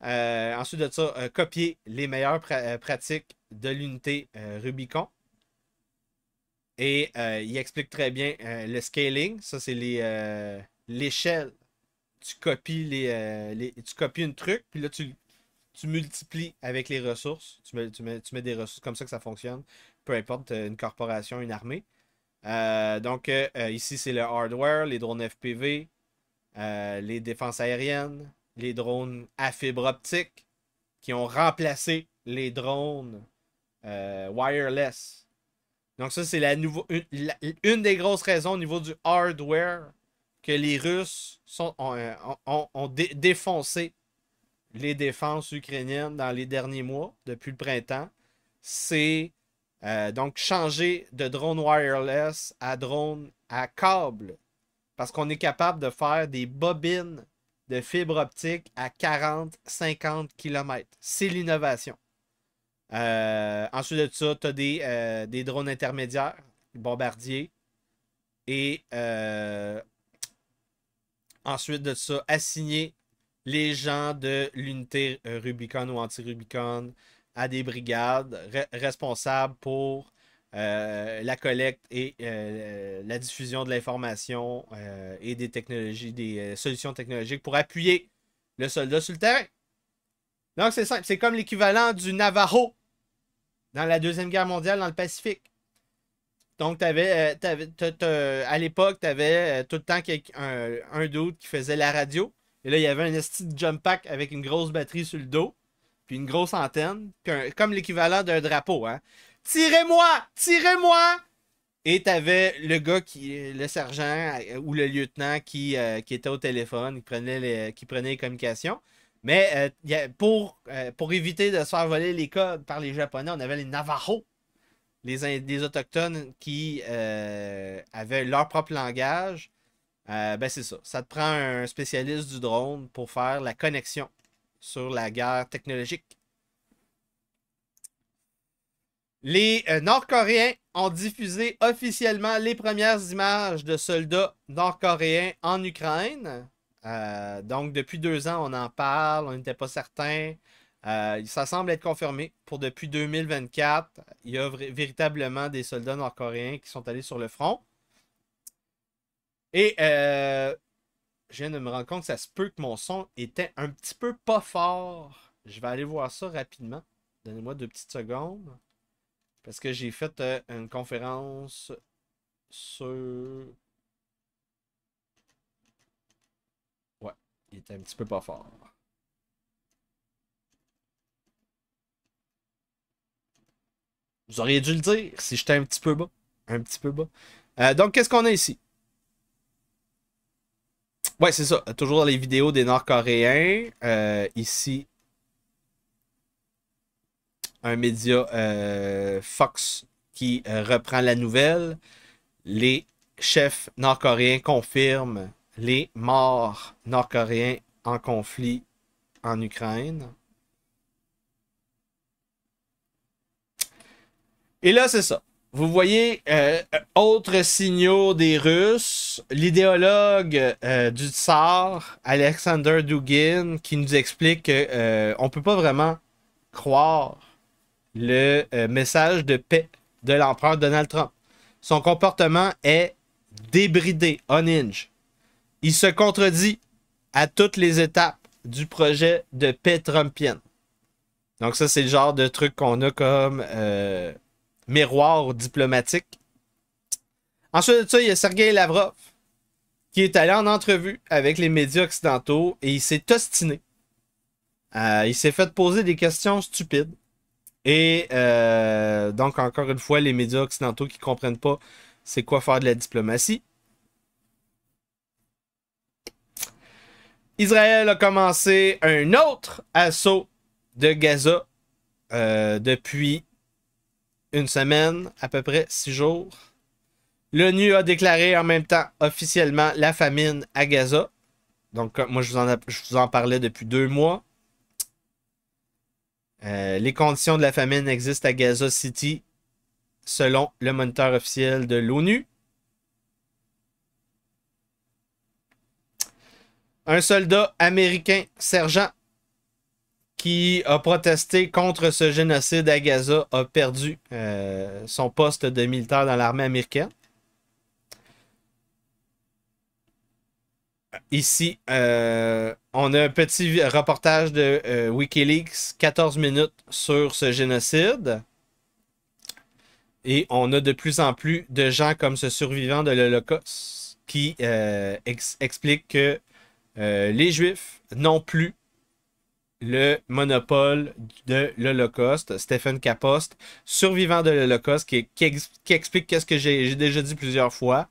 Ensuite de ça, copier les meilleures pratiques de l'unité Rubicon. Et il explique très bien le scaling. Ça, c'est l'échelle. Tu copies tu copies un truc, puis là, tu multiplies avec les ressources. Tu mets des ressources comme ça que ça fonctionne. Peu importe une corporation, une armée. Donc, ici, c'est le hardware, les drones FPV, les défenses aériennes, les drones à fibre optique qui ont remplacé les drones wireless. Donc, ça, c'est une des grosses raisons au niveau du hardware que les Russes ont défoncé les défenses ukrainiennes dans les derniers mois, depuis le printemps. C'est donc changer de drone wireless à drone à câble. Parce qu'on est capable de faire des bobines de fibre optique à 40-50 km. C'est l'innovation. Ensuite de ça, tu as des drones intermédiaires, bombardiers. Et ensuite de ça, assigner les gens de l'unité Rubicon ou anti-Rubicon à des brigades responsables pour la collecte et la diffusion de l'information et des technologies, des solutions technologiques pour appuyer le soldat sur le terrain. Donc, c'est simple. C'est comme l'équivalent du Navajo dans la Deuxième Guerre mondiale dans le Pacifique. Donc, à l'époque, tu avais tout le temps un dude qui faisait la radio. Et là, il y avait un esti de jump pack avec une grosse batterie sur le dos, puis une grosse antenne, puis comme l'équivalent d'un drapeau. Hein. Tirez-moi! Tirez-moi! Et tu avais le gars, le sergent ou le lieutenant qui était au téléphone, qui prenait les communications. Mais pour éviter de se faire voler les codes par les Japonais, on avait les Navajo, des Autochtones qui avaient leur propre langage. Ben c'est ça. Ça te prend un spécialiste du drone pour faire la connexion sur la guerre technologique. Les Nord-Coréens ont diffusé officiellement les premières images de soldats nord-coréens en Ukraine. Donc, depuis 2 ans, on en parle. On n'était pas certain. Ça semble être confirmé. Pour depuis 2024, il y a véritablement des soldats nord-coréens qui sont allés sur le front. Et je viens de me rendre compte que ça se peut que mon son était un petit peu pas fort. Je vais aller voir ça rapidement. Donnez-moi 2 petites secondes. Parce que j'ai fait une conférence sur... Ouais, il était un petit peu pas fort. Vous auriez dû le dire si j'étais un petit peu bas. Un petit peu bas. Donc, qu'est-ce qu'on a ici? Ouais, c'est ça. Toujours les vidéos des Nord-Coréens. Ici, un média Fox qui reprend la nouvelle. Les chefs nord-coréens confirment les morts nord-coréens en conflit en Ukraine. Et là, c'est ça. Vous voyez, autres signaux des Russes, l'idéologue du tsar, Alexander Dugin, qui nous explique qu'on ne peut pas vraiment croire le message de paix de l'empereur Donald Trump. Son comportement est débridé, unhinged. Il se contredit à toutes les étapes du projet de paix trumpienne. Donc ça, c'est le genre de truc qu'on a comme miroir diplomatique. Ensuite de ça, il y a Sergei Lavrov qui est allé en entrevue avec les médias occidentaux et il s'est ostiné. Il s'est fait poser des questions stupides. Et donc, encore une fois, les médias occidentaux qui ne comprennent pas c'est quoi faire de la diplomatie. Israël a commencé un autre assaut de Gaza depuis une semaine, à peu près 6 jours. L'ONU a déclaré en même temps officiellement la famine à Gaza. Donc, moi, je vous en parlais depuis 2 mois. Les conditions de la famine existent à Gaza City, selon le moniteur officiel de l'ONU. Un soldat américain, sergent, qui a protesté contre ce génocide à Gaza, a perdu son poste de militaire dans l'armée américaine. Ici, on a un petit reportage de Wikileaks, 14 minutes sur ce génocide. Et on a de plus en plus de gens comme ce survivant de l'Holocauste qui expliquent que les Juifs n'ont plus le monopole de l'Holocauste. Stephen Kapost, survivant de l'Holocauste, qui explique qu'est-ce que j'ai déjà dit plusieurs fois.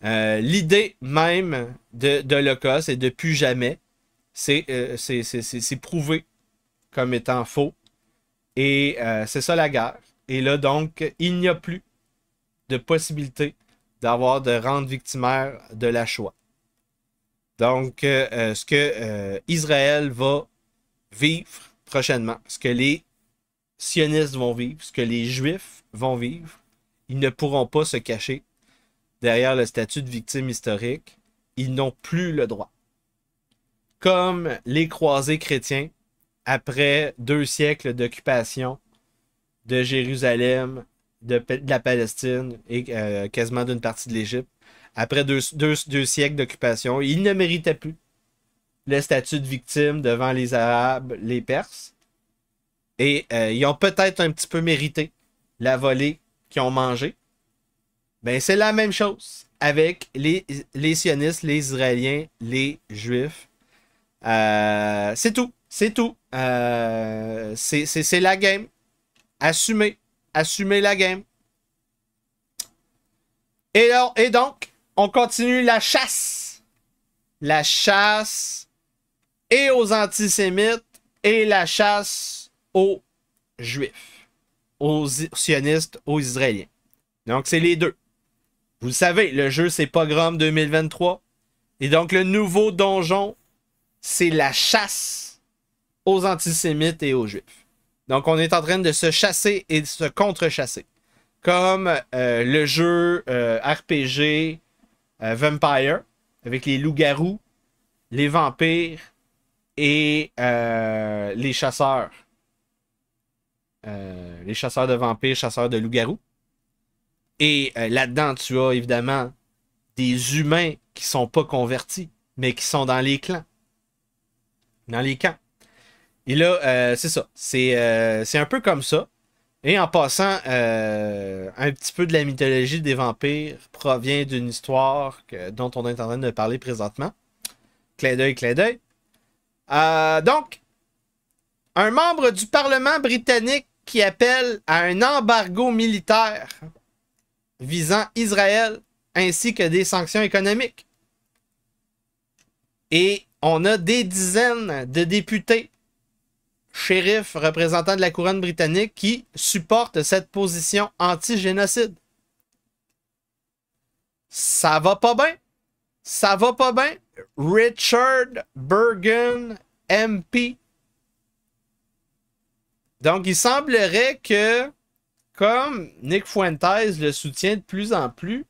L'idée même de l'Holocauste et de plus jamais, c'est prouvé comme étant faux. Et c'est ça la guerre. Et là, donc, il n'y a plus de possibilité d'avoir de rendre victimaire de la Shoah. Donc, ce que Israël va vivre prochainement, ce que les sionistes vont vivre, ce que les Juifs vont vivre, ils ne pourront pas se cacher derrière le statut de victime historique. Ils n'ont plus le droit. Comme les croisés chrétiens, après 2 siècles d'occupation de Jérusalem, de la Palestine et quasiment d'une partie de l'Égypte, après deux siècles d'occupation, ils ne méritaient plus le statut de victime devant les Arabes, les Perses. Et ils ont peut-être un petit peu mérité la volée qu'ils ont mangée. Ben, c'est la même chose avec les sionistes, les Israéliens, les Juifs. C'est tout. C'est tout. C'est la game. Assumez la game. Et donc, on continue la chasse. La chasse et aux antisémites et la chasse aux Juifs, aux sionistes, aux Israéliens. Donc, c'est les deux. Vous le savez, le jeu, c'est Pogrom 2023. Et donc, le nouveau donjon, c'est la chasse aux antisémites et aux Juifs. Donc, on est en train de se chasser et de se contre-chasser. Comme le jeu RPG Vampire, avec les loups-garous, les vampires et les chasseurs. Les chasseurs de vampires, chasseurs de loups-garous. Et là-dedans, tu as évidemment des humains qui sont pas convertis, mais qui sont dans les clans. Dans les camps. Et là, c'est ça. C'est un peu comme ça. Et en passant, un petit peu de la mythologie des vampires provient d'une histoire dont on est en train de parler présentement. Clin d'œil, clin d'œil. Donc, un membre du Parlement britannique qui appelle à un embargo militaire visant Israël ainsi que des sanctions économiques. Et on a des dizaines de députés shérif représentant de la couronne britannique qui supporte cette position anti-génocide. Ça va pas bien. Ça va pas bien. Richard Burgon, MP. Donc, il semblerait que, comme Nick Fuentes le soutient de plus en plus,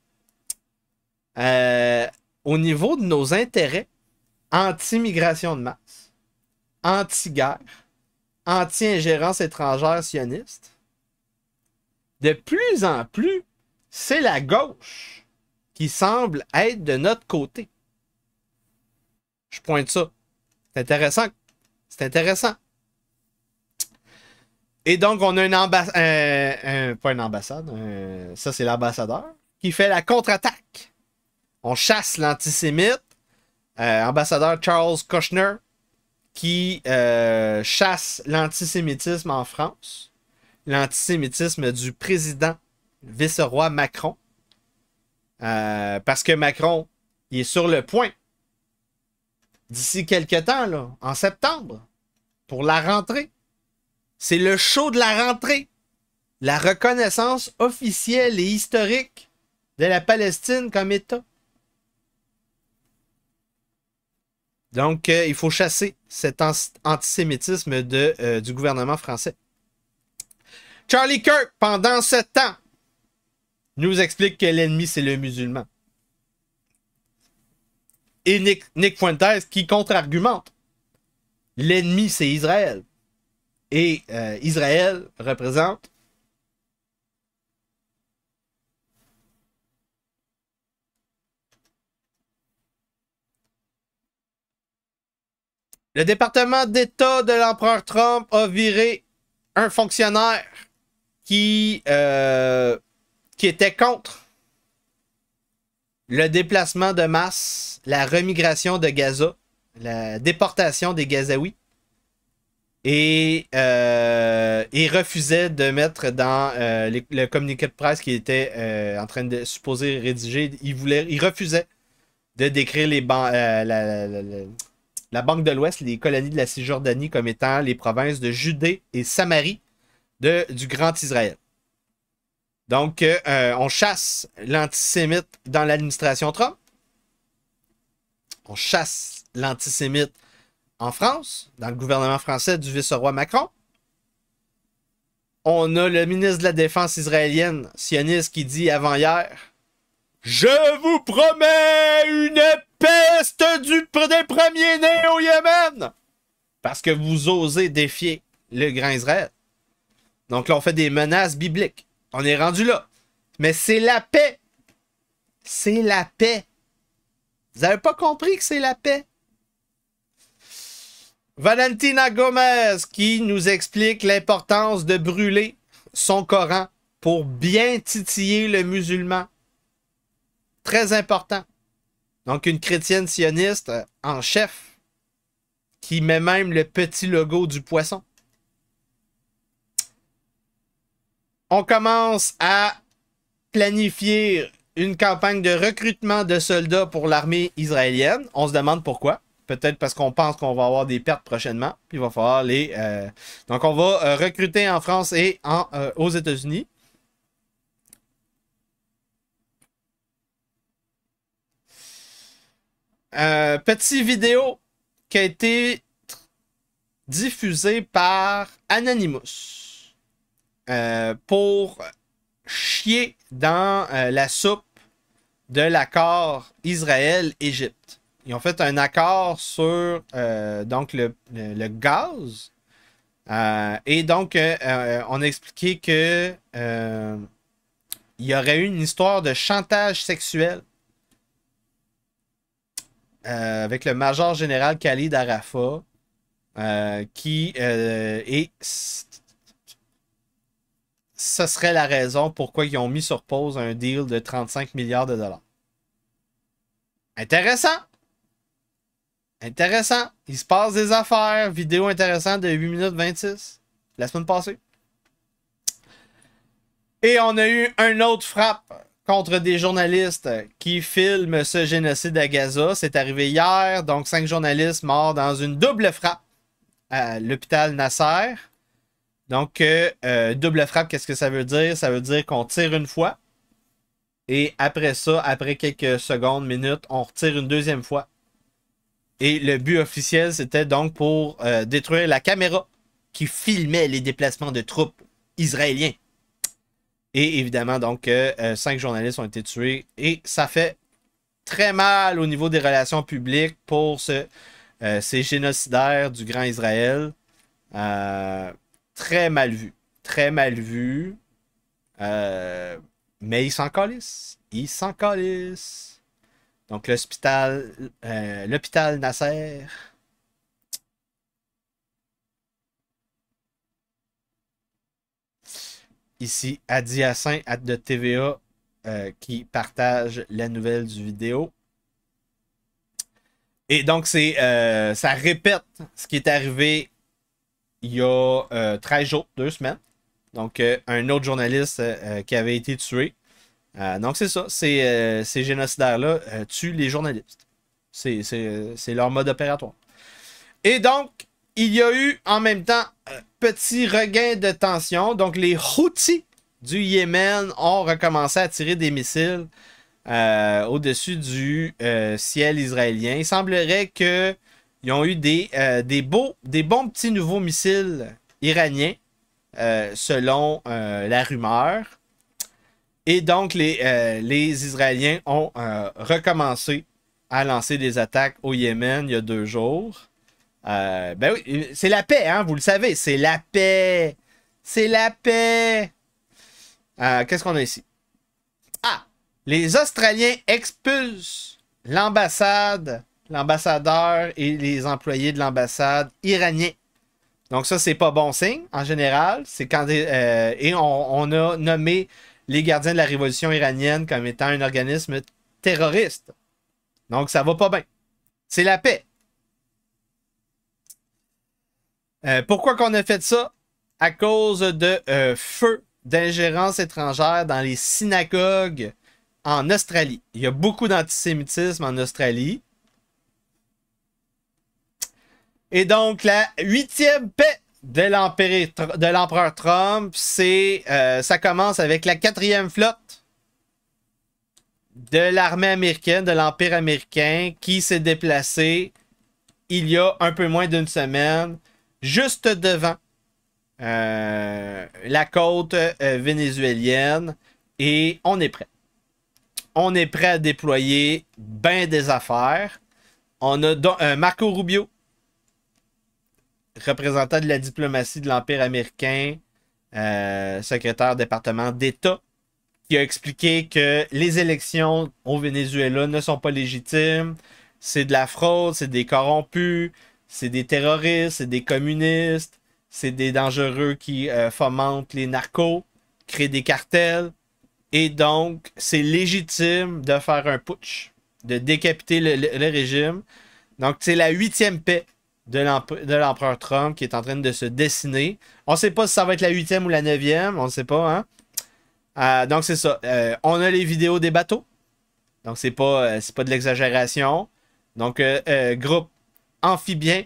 au niveau de nos intérêts, anti-migration de masse, anti-guerre, anti-ingérence étrangère sioniste, de plus en plus, c'est la gauche qui semble être de notre côté. Je pointe ça. C'est intéressant. C'est intéressant. Et donc, on a pas une ambassade, ça c'est l'ambassadeur, qui fait la contre-attaque. On chasse l'antisémite, ambassadeur Charles Kushner, qui chasse l'antisémitisme en France, l'antisémitisme du président vice-roi Macron, parce que Macron, il est sur le point, d'ici quelques temps, là, en septembre, pour la rentrée. C'est le show de la rentrée. La reconnaissance officielle et historique de la Palestine comme État. Donc, il faut chasser cet antisémitisme du gouvernement français. Charlie Kirk, pendant ce temps, nous explique que l'ennemi, c'est le musulman. Et Nick Fuentes qui contre-argumente. L'ennemi, c'est Israël. Et Israël représente le département d'État de l'empereur Trump a viré un fonctionnaire qui était contre le déplacement de masse, la remigration de Gaza, la déportation des Gazaouis. Et il refusait de mettre dans le communiqué de presse qui était en train de supposer rédiger. Il refusait de décrire la Banque de l'Ouest, les colonies de la Cisjordanie, comme étant les provinces de Judée et Samarie du Grand Israël. Donc, on chasse l'antisémite dans l'administration Trump. On chasse l'antisémite en France, dans le gouvernement français du vice-roi Macron. On a le ministre de la Défense israélienne, sioniste, qui dit avant-hier « Je vous promets une peste des premiers-nés au Yémen! » Parce que vous osez défier le grand Israël. Donc là, on fait des menaces bibliques. On est rendu là. Mais c'est la paix. C'est la paix. Vous n'avez pas compris que c'est la paix? Valentina Gomez qui nous explique l'importance de brûler son Coran pour bien titiller le musulman. Très important. Donc une chrétienne sioniste en chef qui met même le petit logo du poisson. On commence à planifier une campagne de recrutement de soldats pour l'armée israélienne. On se demande pourquoi. Peut-être parce qu'on pense qu'on va avoir des pertes prochainement. Puis il va falloir les... Donc, on va recruter en France et aux États-Unis. Petite vidéo qui a été diffusée par Anonymous pour chier dans la soupe de l'accord Israël-Égypte. Ils ont fait un accord sur donc le gaz. Et donc, on a expliqué que il y aurait eu une histoire de chantage sexuel avec le major général Khalid Arafat qui est... Ce serait la raison pourquoi ils ont mis sur pause un deal de 35 milliards de dollars. Intéressant! Intéressant. Il se passe des affaires. Vidéo intéressante de 8 minutes 26. La semaine passée. Et on a eu un autre frappe contre des journalistes qui filment ce génocide à Gaza. C'est arrivé hier. Donc 5 journalistes morts dans une double frappe à l'hôpital Nasser. Donc, double frappe, qu'est-ce que ça veut dire? Ça veut dire qu'on tire une fois. Et après ça, après quelques secondes, minutes, on retire une deuxième fois. Et le but officiel, c'était donc pour détruire la caméra qui filmait les déplacements de troupes israéliens. Et évidemment, donc, 5 journalistes ont été tués. Et ça fait très mal au niveau des relations publiques pour ces génocidaires du Grand Israël. Très mal vu. Très mal vu. Mais ils s'en calissent. Ils s'en calissent. Donc, l'hôpital Nasser. Ici, Adi Hassin de TVA qui partage la nouvelle du vidéo. Et donc, ça répète ce qui est arrivé il y a 13 jours, 2 semaines. Donc, un autre journaliste qui avait été tué. Donc, c'est ça. Ces génocidaires-là tuent les journalistes. C'est leur mode opératoire. Et donc, il y a eu en même temps petit regain de tension. Donc, les Houthis du Yémen ont recommencé à tirer des missiles au-dessus du ciel israélien. Il semblerait qu'ils ont eu des bons petits nouveaux missiles iraniens, selon la rumeur. Et donc, les Israéliens ont recommencé à lancer des attaques au Yémen il y a 2 jours. Ben oui, c'est la paix, hein, vous le savez, c'est la paix. C'est la paix. Qu'est-ce qu'on a ici? Ah! Les Australiens expulsent l'ambassade, l'ambassadeur et les employés de l'ambassade iranien. Donc ça, c'est pas bon signe, en général. C'est quand et on a nommé les gardiens de la révolution iranienne comme étant un organisme terroriste. Donc ça va pas bien. C'est la paix. Pourquoi qu'on a fait ça? À cause de feux d'ingérence étrangère dans les synagogues en Australie. Il y a beaucoup d'antisémitisme en Australie. Et donc, la 8e paix de l'empereur Trump, ça commence avec la 4e flotte de l'armée américaine, de l'Empire américain, qui s'est déplacée il y a un peu moins d'une semaine, juste devant la côte vénézuélienne, et on est prêt. On est prêt à déployer bien des affaires. On a Marco Rubio, représentant de la diplomatie de l'Empire américain, secrétaire département d'État, qui a expliqué que les élections au Venezuela ne sont pas légitimes, c'est de la fraude, c'est des corrompus, c'est des terroristes, c'est des communistes, c'est des dangereux qui fomentent les narcos, créent des cartels, et donc c'est légitime de faire un putsch, de décapiter le régime. Donc c'est la 8e paix de l'empereur Trump qui est en train de se dessiner. On ne sait pas si ça va être la 8e ou la 9e, on ne sait pas, hein? Donc c'est ça. On a les vidéos des bateaux. Donc c'est pas de l'exagération. Donc groupe amphibien.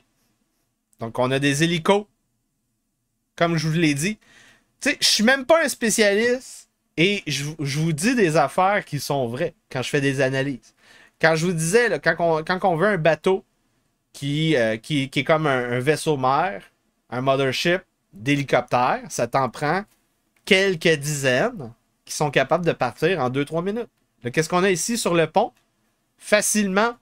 Donc on a des hélicos. Comme je vous l'ai dit. Tu sais, je suis même pas un spécialiste. Et je vous dis des affaires qui sont vraies quand je fais des analyses. Quand je vous disais, là, quand on veut un bateau qui est comme un vaisseau mère, un mothership d'hélicoptère, ça t'en prend quelques dizaines qui sont capables de partir en 2-3 minutes. Qu'est-ce qu'on a ici sur le pont? Facilement,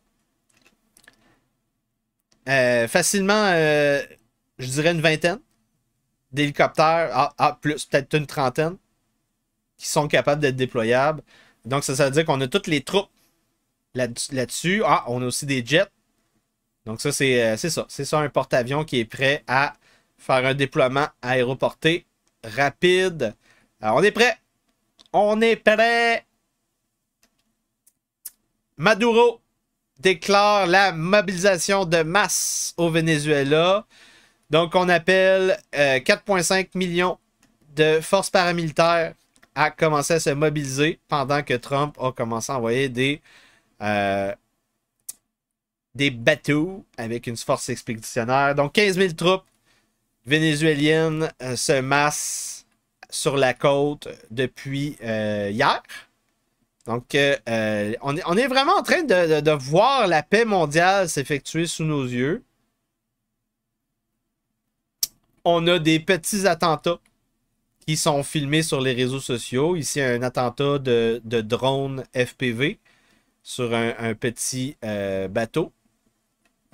je dirais une vingtaine d'hélicoptères, plus peut-être une trentaine, qui sont capables d'être déployables. Donc ça veut dire qu'on a toutes les troupes là-dessus. On a aussi des jets. Donc ça, c'est ça. C'est ça, un porte-avions qui est prêt à faire un déploiement aéroporté rapide. Alors, on est prêt. On est prêt. Maduro déclare la mobilisation de masse au Venezuela. Donc, on appelle 4,5 millions de forces paramilitaires à commencer à se mobiliser pendant que Trump a commencé à envoyer des bateaux avec une force expéditionnaire. Donc, 15 000 troupes vénézuélienne se massent sur la côte depuis hier. Donc, on est vraiment en train de voir la paix mondiale s'effectuer sous nos yeux. On a des petits attentats qui sont filmés sur les réseaux sociaux. Ici, un attentat de drone FPV sur un petit bateau.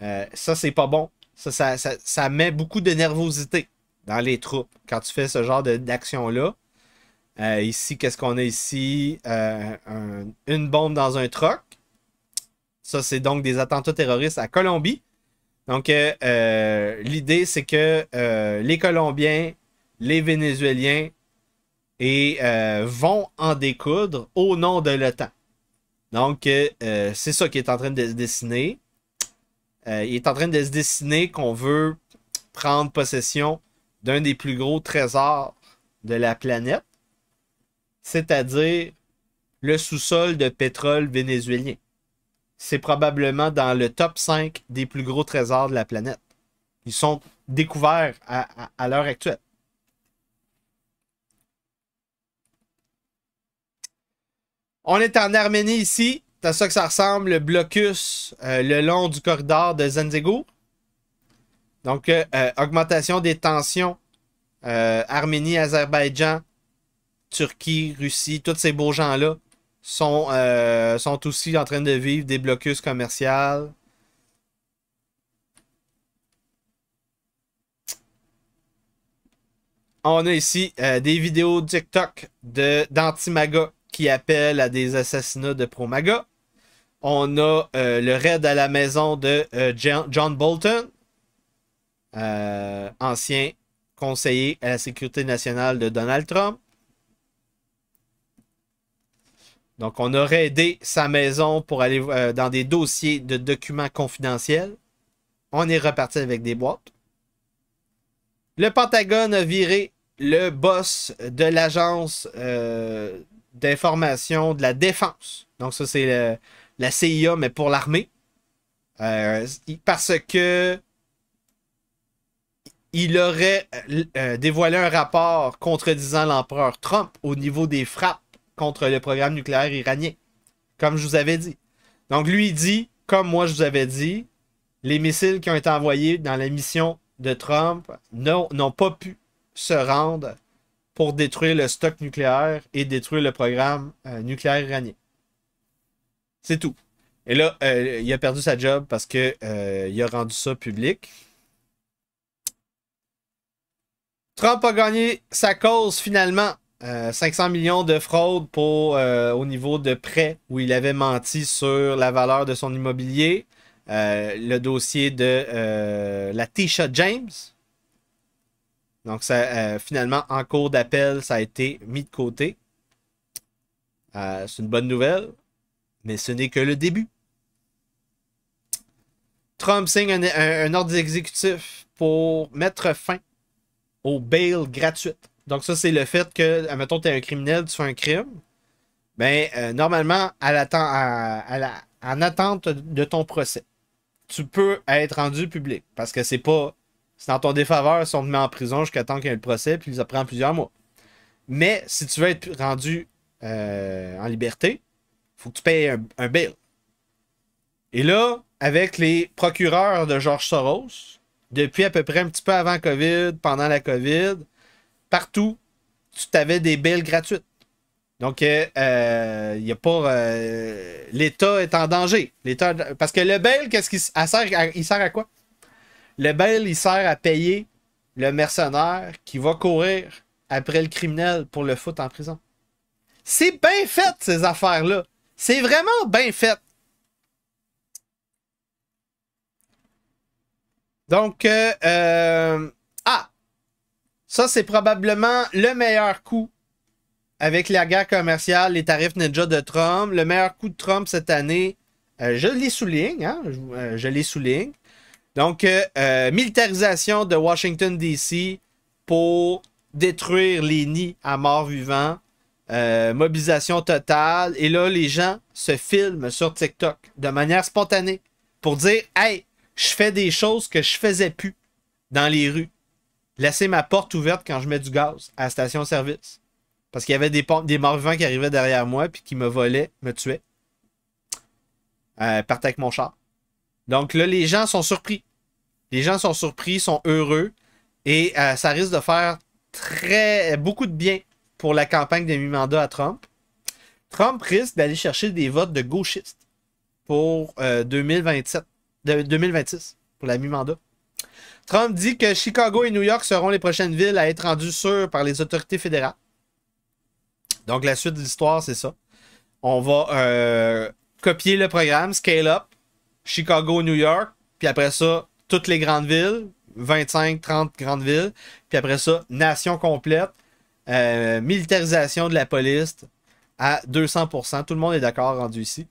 Ça, c'est pas bon. Ça met beaucoup de nervosité dans les troupes quand tu fais ce genre d'action-là. Ici, qu'est-ce qu'on a ici? Une bombe dans un truck. Ça, c'est donc des attentats terroristes à Colombie. Donc, l'idée, c'est que les Colombiens, les Vénézuéliens vont en découdre au nom de l'OTAN. Donc, c'est ça qui est en train de se dessiner. Il est en train de se dessiner qu'on veut prendre possession d'un des plus gros trésors de la planète, c'est-à-dire le sous-sol de pétrole vénézuélien. C'est probablement dans le top 5 des plus gros trésors de la planète. Ils sont découverts à l'heure actuelle. On est en Arménie ici. C'est à ça que ça ressemble, le blocus le long du corridor de Zenzegou. Donc, augmentation des tensions. Arménie, Azerbaïdjan, Turquie, Russie, tous ces beaux gens-là sont aussi en train de vivre des blocus commerciaux. On a ici des vidéos TikTok d'anti-MAGA qui appellent à des assassinats de pro-MAGA. On a le raid à la maison de John Bolton, ancien conseiller à la sécurité nationale de Donald Trump. Donc, on a raidé sa maison pour aller dans des dossiers de documents confidentiels. On est reparti avec des boîtes. Le Pentagone a viré le boss de l'agence d'information de la défense. Donc, ça, c'est la CIA, mais pour l'armée. Parce que il aurait dévoilé un rapport contredisant l'empereur Trump au niveau des frappes contre le programme nucléaire iranien, comme je vous avais dit. Donc, lui, il dit, comme moi je vous avais dit, les missiles qui ont été envoyés dans la mission de Trump n'ont pas pu se rendre pour détruire le stock nucléaire et détruire le programme nucléaire iranien. C'est tout. Et là, il a perdu sa job parce qu'il a rendu ça public. Trump a gagné sa cause finalement. 500 millions de fraude au niveau de prêts où il avait menti sur la valeur de son immobilier. Le dossier de la Tisha James. Donc, ça, finalement, en cours d'appel, ça a été mis de côté. C'est une bonne nouvelle, mais ce n'est que le début. Trump signe un ordre exécutif pour mettre fin au bail gratuite. Donc, ça, c'est le fait que, admettons, tu es un criminel, tu fais un crime. Ben, normalement, en attente de ton procès, tu peux être rendu public. Parce que c'est dans ton défaveur si on te met en prison jusqu'à temps qu'il y ait le procès, puis ça prend plusieurs mois. Mais si tu veux être rendu en liberté, il faut que tu payes un bail. Et là, avec les procureurs de George Soros, depuis à peu près un petit peu avant COVID, pendant la COVID, partout, tu t'avais des bails gratuites. Donc, y a pas... l'État est en danger. Parce que le bail, il sert à quoi? Le bail, il sert à payer le mercenaire qui va courir après le criminel pour le foutre en prison. C'est bien fait, ces affaires-là. C'est vraiment bien fait. Donc, ça, c'est probablement le meilleur coup avec la guerre commerciale, les tarifs ninja de Trump. Le meilleur coup de Trump cette année, je les souligne, hein, je les souligne. Donc, militarisation de Washington, D.C. pour détruire les nids à mort-vivant. Mobilisation totale. Et là, les gens se filment sur TikTok de manière spontanée pour dire « Hey, je fais des choses que je faisais plus dans les rues. laisser ma porte ouverte quand je mets du gaz à la station-service. Parce qu'il y avait des morts-vivants qui arrivaient derrière moi puis qui me volaient, me tuaient. Partaient avec mon char. Donc là, les gens sont surpris. Les gens sont surpris, sont heureux. Et ça risque de faire beaucoup de bien pour la campagne de mi-mandat à Trump. Trump risque d'aller chercher des votes de gauchistes pour 2026, pour la mi-mandat. Trump dit que Chicago et New York seront les prochaines villes à être rendues sûres par les autorités fédérales. Donc, la suite de l'histoire, c'est ça. On va copier le programme, scale up, Chicago, New York, puis après ça, toutes les grandes villes, 25, 30 grandes villes, puis après ça, nation complète, militarisation de la police à 200%. Tout le monde est d'accord rendu ici.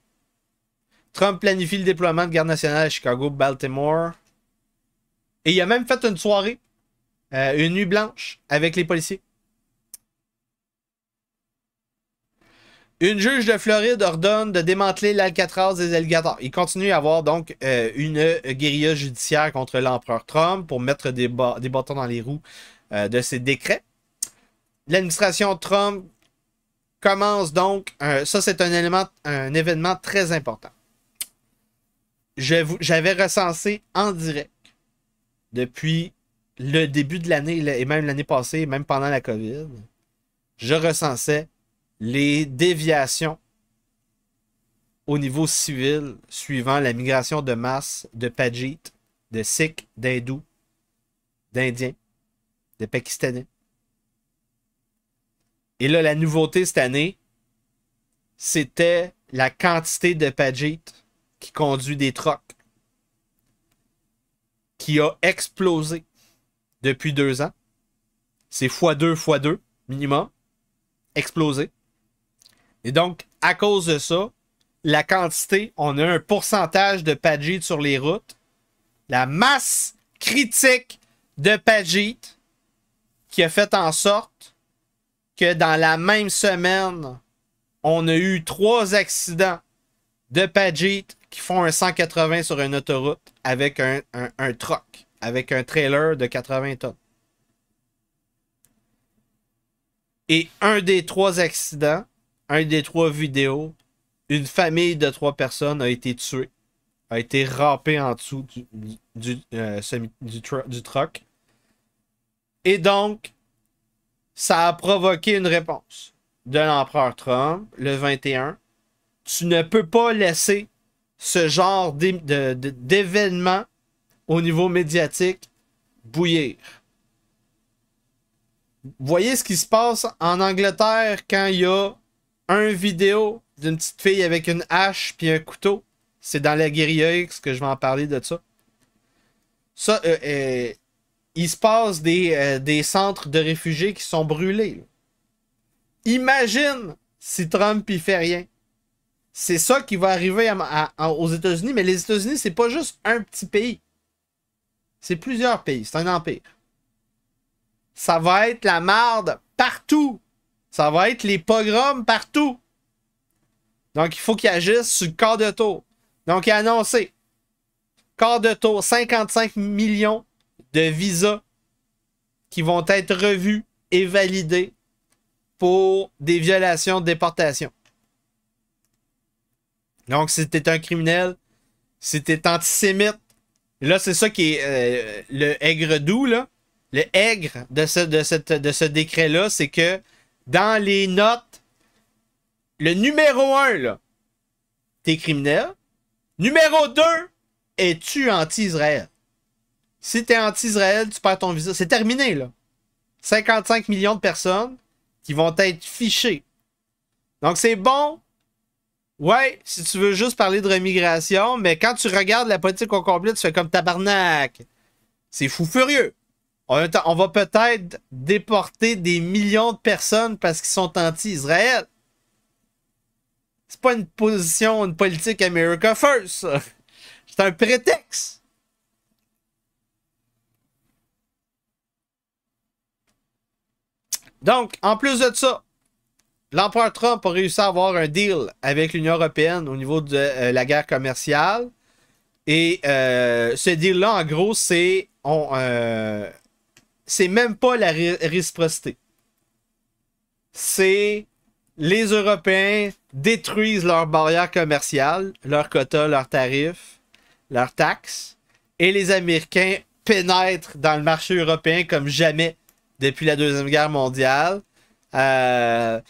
Trump planifie le déploiement de garde nationale à Chicago, Baltimore. Et il a même fait une soirée, une nuit blanche avec les policiers. Une juge de Floride ordonne de démanteler l'Alcatraz des alligators. Il continue à avoir donc une guérilla judiciaire contre l'empereur Trump pour mettre des bâtons dans les roues de ses décrets. L'administration Trump commence donc... ça, c'est un événement très important. J'avais recensé en direct depuis le début de l'année et même l'année passée, même pendant la COVID, je recensais les déviations au niveau civil suivant la migration de masse de Pajit, de Sikhs, d'Hindous, d'Indiens, de Pakistanais. Et là, la nouveauté cette année, c'était la quantité de Pajit qui conduit des trucks qui a explosé depuis 2 ans. C'est x2 minimum. Explosé. Et donc, à cause de ça, la quantité, on a un pourcentage de Pajit sur les routes. La masse critique de Pajit qui a fait en sorte que dans la même semaine, on a eu 3 accidents de Pajit qui font un 180 sur une autoroute avec un truck, avec un trailer de 80 tonnes. Et un des 3 accidents, un des 3 vidéos, une famille de 3 personnes a été tuée, a été râpée en dessous du truck. Et donc, ça a provoqué une réponse de l'empereur Trump, le 21. Tu ne peux pas laisser ce genre d'événement au niveau médiatique bouillir. Voyez ce qui se passe en Angleterre quand il y a une vidéo d'une petite fille avec une hache puis un couteau. C'est dans la guérilla X que je vais en parler de ça. Ça, il se passe des centres de réfugiés qui sont brûlés. Là. Imagine si Trump y fait rien. C'est ça qui va arriver aux États-Unis, mais les États-Unis, c'est pas juste un petit pays. C'est plusieurs pays. C'est un empire. Ça va être la marde partout. Ça va être les pogroms partout. Donc, il faut qu'ils agissent sur le quart de tour. Donc, il a annoncé quart de tour, 55 millions de visas qui vont être revus et validés pour des violations de déportation. Donc, si t'es un criminel, si t'es antisémite, là, c'est ça qui est le aigre doux, là. Le aigre de ce décret-là, c'est que dans les notes, le numéro 1, là, t'es criminel. Numéro 2, es-tu anti-Israël? Si t'es anti-Israël, tu perds ton visa. C'est terminé, là. 55 millions de personnes qui vont être fichées. Donc, c'est bon. Ouais, si tu veux juste parler de remigration, mais quand tu regardes la politique au complet, tu fais comme tabarnak. C'est fou furieux. On va peut-être déporter des millions de personnes parce qu'ils sont anti-Israël. C'est pas une position, une politique America First, ça. C'est un prétexte. Donc, en plus de ça, l'empereur Trump a réussi à avoir un deal avec l'Union européenne au niveau de la guerre commerciale. Et ce deal-là, en gros, c'est c'est même pas la réciprocité. C'est les Européens détruisent leurs barrières commerciales, leurs quotas, leurs tarifs, leurs taxes, et les Américains pénètrent dans le marché européen comme jamais depuis la Deuxième Guerre mondiale. Et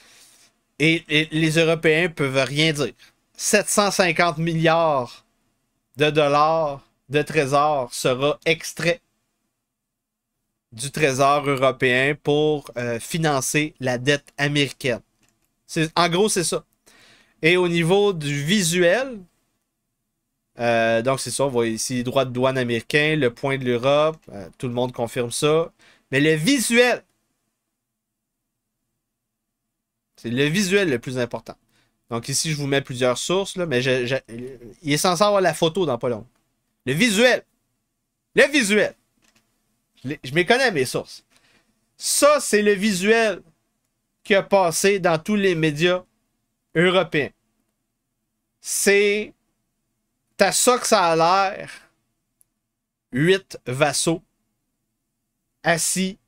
les Européens peuvent rien dire. 750 milliards de dollars de trésor sera extrait du trésor européen pour financer la dette américaine. En gros, c'est ça. Et au niveau du visuel, donc c'est ça, on voit ici les droits de douane américains, le point de l'Europe, tout le monde confirme ça. Mais le visuel, c'est le visuel le plus important. Donc ici, je vous mets plusieurs sources, là, mais il est censé avoir la photo dans pas long. Le visuel. Le visuel. Je m'y connais, mes sources. Ça, c'est le visuel qui a passé dans tous les médias européens. C'est à ça que ça a l'air. 8 vassaux assis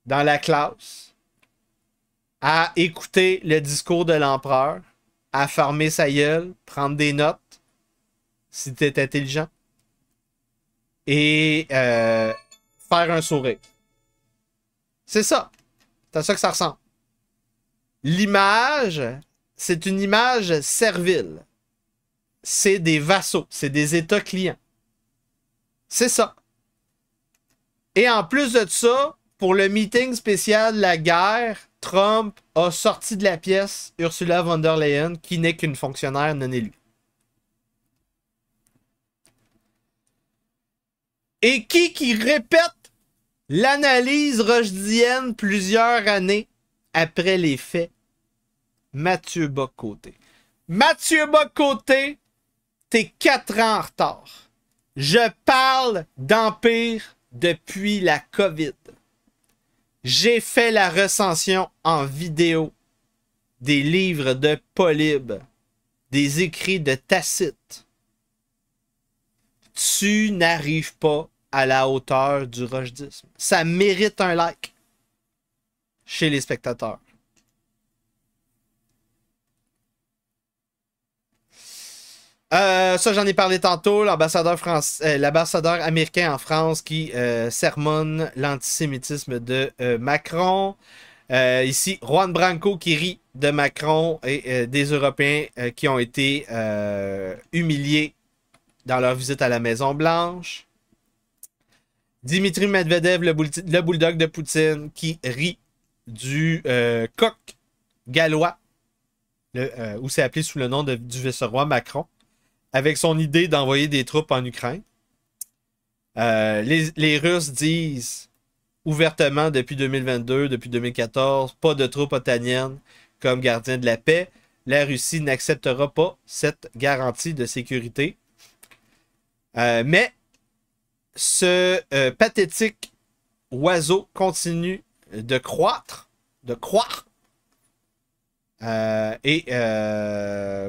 dans la classe à écouter le discours de l'empereur, à fermer sa gueule, prendre des notes si t'es intelligent et faire un sourire. C'est ça. C'est à ça que ça ressemble. L'image, c'est une image servile. C'est des vassaux, c'est des États clients. C'est ça. Et en plus de ça, pour le meeting spécial de la guerre, Trump a sorti de la pièce Ursula von der Leyen, qui n'est qu'une fonctionnaire non élue. Et qui répète l'analyse rochdienne plusieurs années après les faits? Mathieu Bock-Côté. Mathieu Bock-Côté, t'es 4 ans en retard. Je parle d'Empire depuis la COVID. J'ai fait la recension en vidéo des livres de Polybe, des écrits de Tacite. Tu n'arrives pas à la hauteur du rochdisme. Ça mérite un like chez les spectateurs. Ça, j'en ai parlé tantôt. L'ambassadeur américain en France qui sermonne l'antisémitisme de Macron. Ici, Juan Branco qui rit de Macron et des Européens qui ont été humiliés dans leur visite à la Maison-Blanche. Dimitri Medvedev, le bulldog de Poutine, qui rit du coq gallois, ou c'est appelé sous le nom du vice-roi Macron, avec son idée d'envoyer des troupes en Ukraine. Les Russes disent ouvertement depuis 2022, depuis 2014, pas de troupes otaniennes comme gardiens de la paix. La Russie n'acceptera pas cette garantie de sécurité. Mais ce pathétique oiseau continue de croître,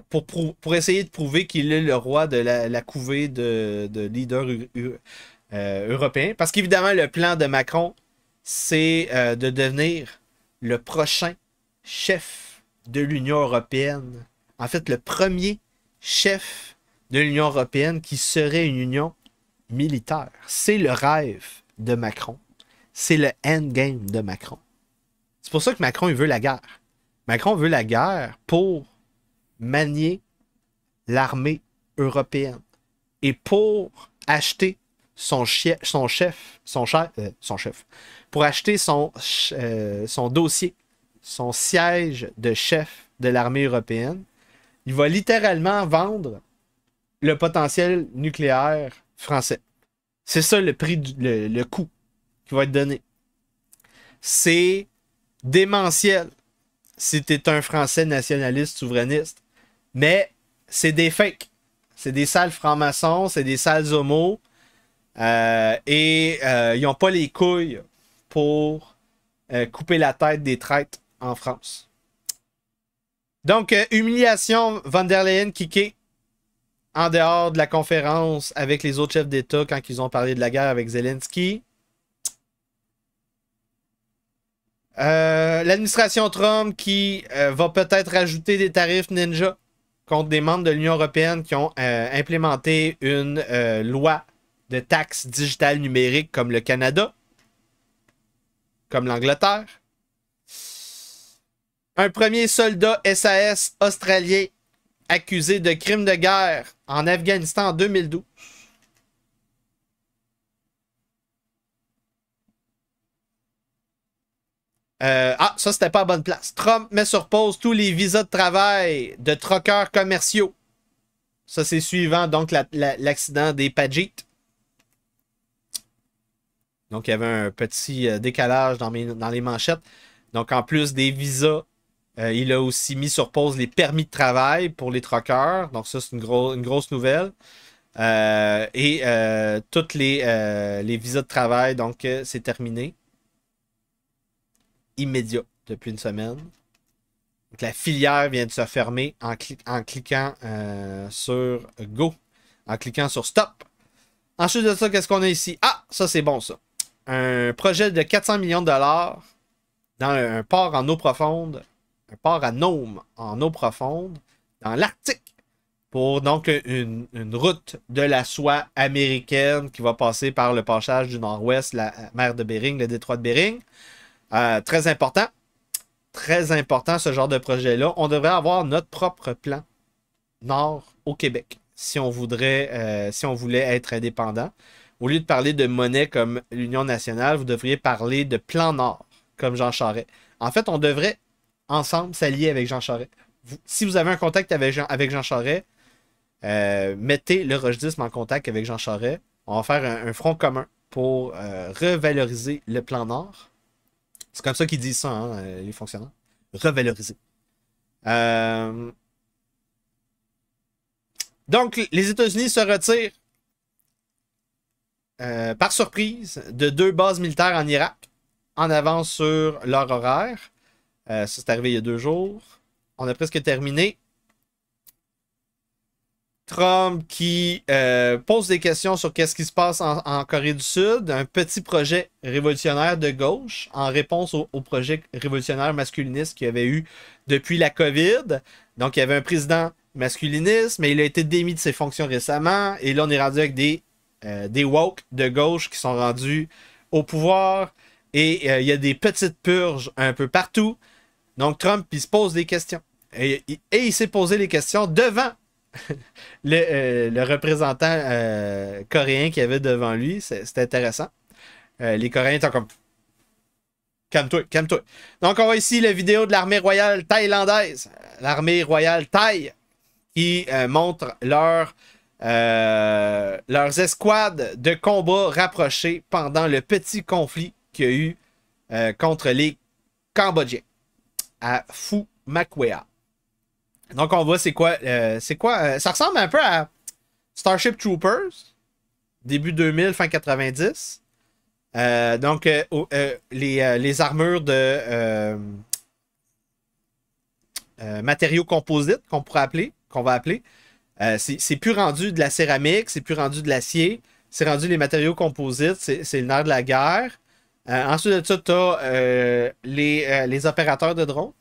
pour essayer de prouver qu'il est le roi de la couvée de leaders européens. Parce qu'évidemment, le plan de Macron, c'est de devenir le prochain chef de l'Union européenne. En fait, le premier chef de l'Union européenne qui serait une union militaire. C'est le rêve de Macron. C'est le endgame de Macron. C'est pour ça que Macron, il veut la guerre. Macron veut la guerre pour manier l'armée européenne et pour acheter pour acheter son dossier, son siège de chef de l'armée européenne. Il va littéralement vendre le potentiel nucléaire français. C'est ça le prix, le coût qui va être donné. C'est démentiel si tu es un Français nationaliste, souverainiste. Mais c'est des fakes. C'est des sales francs-maçons, c'est des sales homos. Ils n'ont pas les couilles pour couper la tête des traîtres en France. Donc, humiliation, von der Leyen kické en dehors de la conférence avec les autres chefs d'État quand ils ont parlé de la guerre avec Zelensky. L'administration Trump qui va peut-être rajouter des tarifs ninja contre des membres de l'Union européenne qui ont implémenté une loi de taxes digitales numériques comme le Canada, comme l'Angleterre. Un premier soldat SAS australien accusé de crimes de guerre en Afghanistan en 2012. Ça, c'était pas à bonne place. Trump met sur pause tous les visas de travail de truckers commerciaux. Ça, c'est suivant donc l'accident des Pajeet. Donc, il y avait un petit décalage dans les manchettes. Donc, en plus des visas, il a aussi mis sur pause les permis de travail pour les truckers. Donc, ça, c'est une grosse nouvelle. Toutes les visas de travail, donc, c'est terminé. Immédiat depuis une semaine. Donc, la filière vient de se fermer en cliquant sur Go, en cliquant sur Stop. Ensuite de ça, qu'est-ce qu'on a ici? Ah, ça c'est bon ça. Un projet de 400 millions de dollars dans un port en eau profonde, un port à Nome en eau profonde, dans l'Arctique, pour donc une route de la soie américaine qui va passer par le passage du Nord-Ouest, la mer de Bering, le détroit de Bering. Très important. Très important ce genre de projet-là. On devrait avoir notre propre plan Nord au Québec si on voulait être indépendant. Au lieu de parler de monnaie comme l'Union nationale, vous devriez parler de plan Nord comme Jean Charest. En fait, on devrait ensemble s'allier avec Jean Charest. Si vous avez un contact avec Jean Charest, mettez le Rochdisme en contact avec Jean Charest. On va faire un front commun pour revaloriser le plan Nord. C'est comme ça qu'ils disent ça, hein, les fonctionnaires. Revaloriser. Donc, les États-Unis se retirent par surprise de 2 bases militaires en Irak, en avance sur leur horaire. Ça, c'est arrivé il y a 2 jours. On a presque terminé. Trump qui pose des questions sur qu'est-ce qui se passe en Corée du Sud, un petit projet révolutionnaire de gauche en réponse au projet révolutionnaire masculiniste qu'il y avait eu depuis la COVID. Donc, il y avait un président masculiniste, mais il a été démis de ses fonctions récemment. Et là, on est rendu avec des woke de gauche qui sont rendus au pouvoir. Et il y a des petites purges un peu partout. Donc, Trump, il se pose des questions. Et il s'est posé les questions devant le représentant coréen qu'il y avait devant lui. C'était intéressant. Les Coréens étaient comme calme-toi, calme-toi. Donc on voit ici la vidéo de l'armée royale thaïlandaise, l'armée royale thaï, qui montre leurs escouades de combat rapprochées pendant le petit conflit qu'il y a eu contre les Cambodgiens à Phu Makwea. Donc, on voit c'est quoi. Ça ressemble un peu à Starship Troopers, début 2000, fin 90. Donc, les armures de matériaux composites qu'on va appeler. C'est plus rendu de la céramique, c'est plus rendu de l'acier, c'est rendu les matériaux composites, c'est le nerf de la guerre. Ensuite de ça, tu as les opérateurs de drones.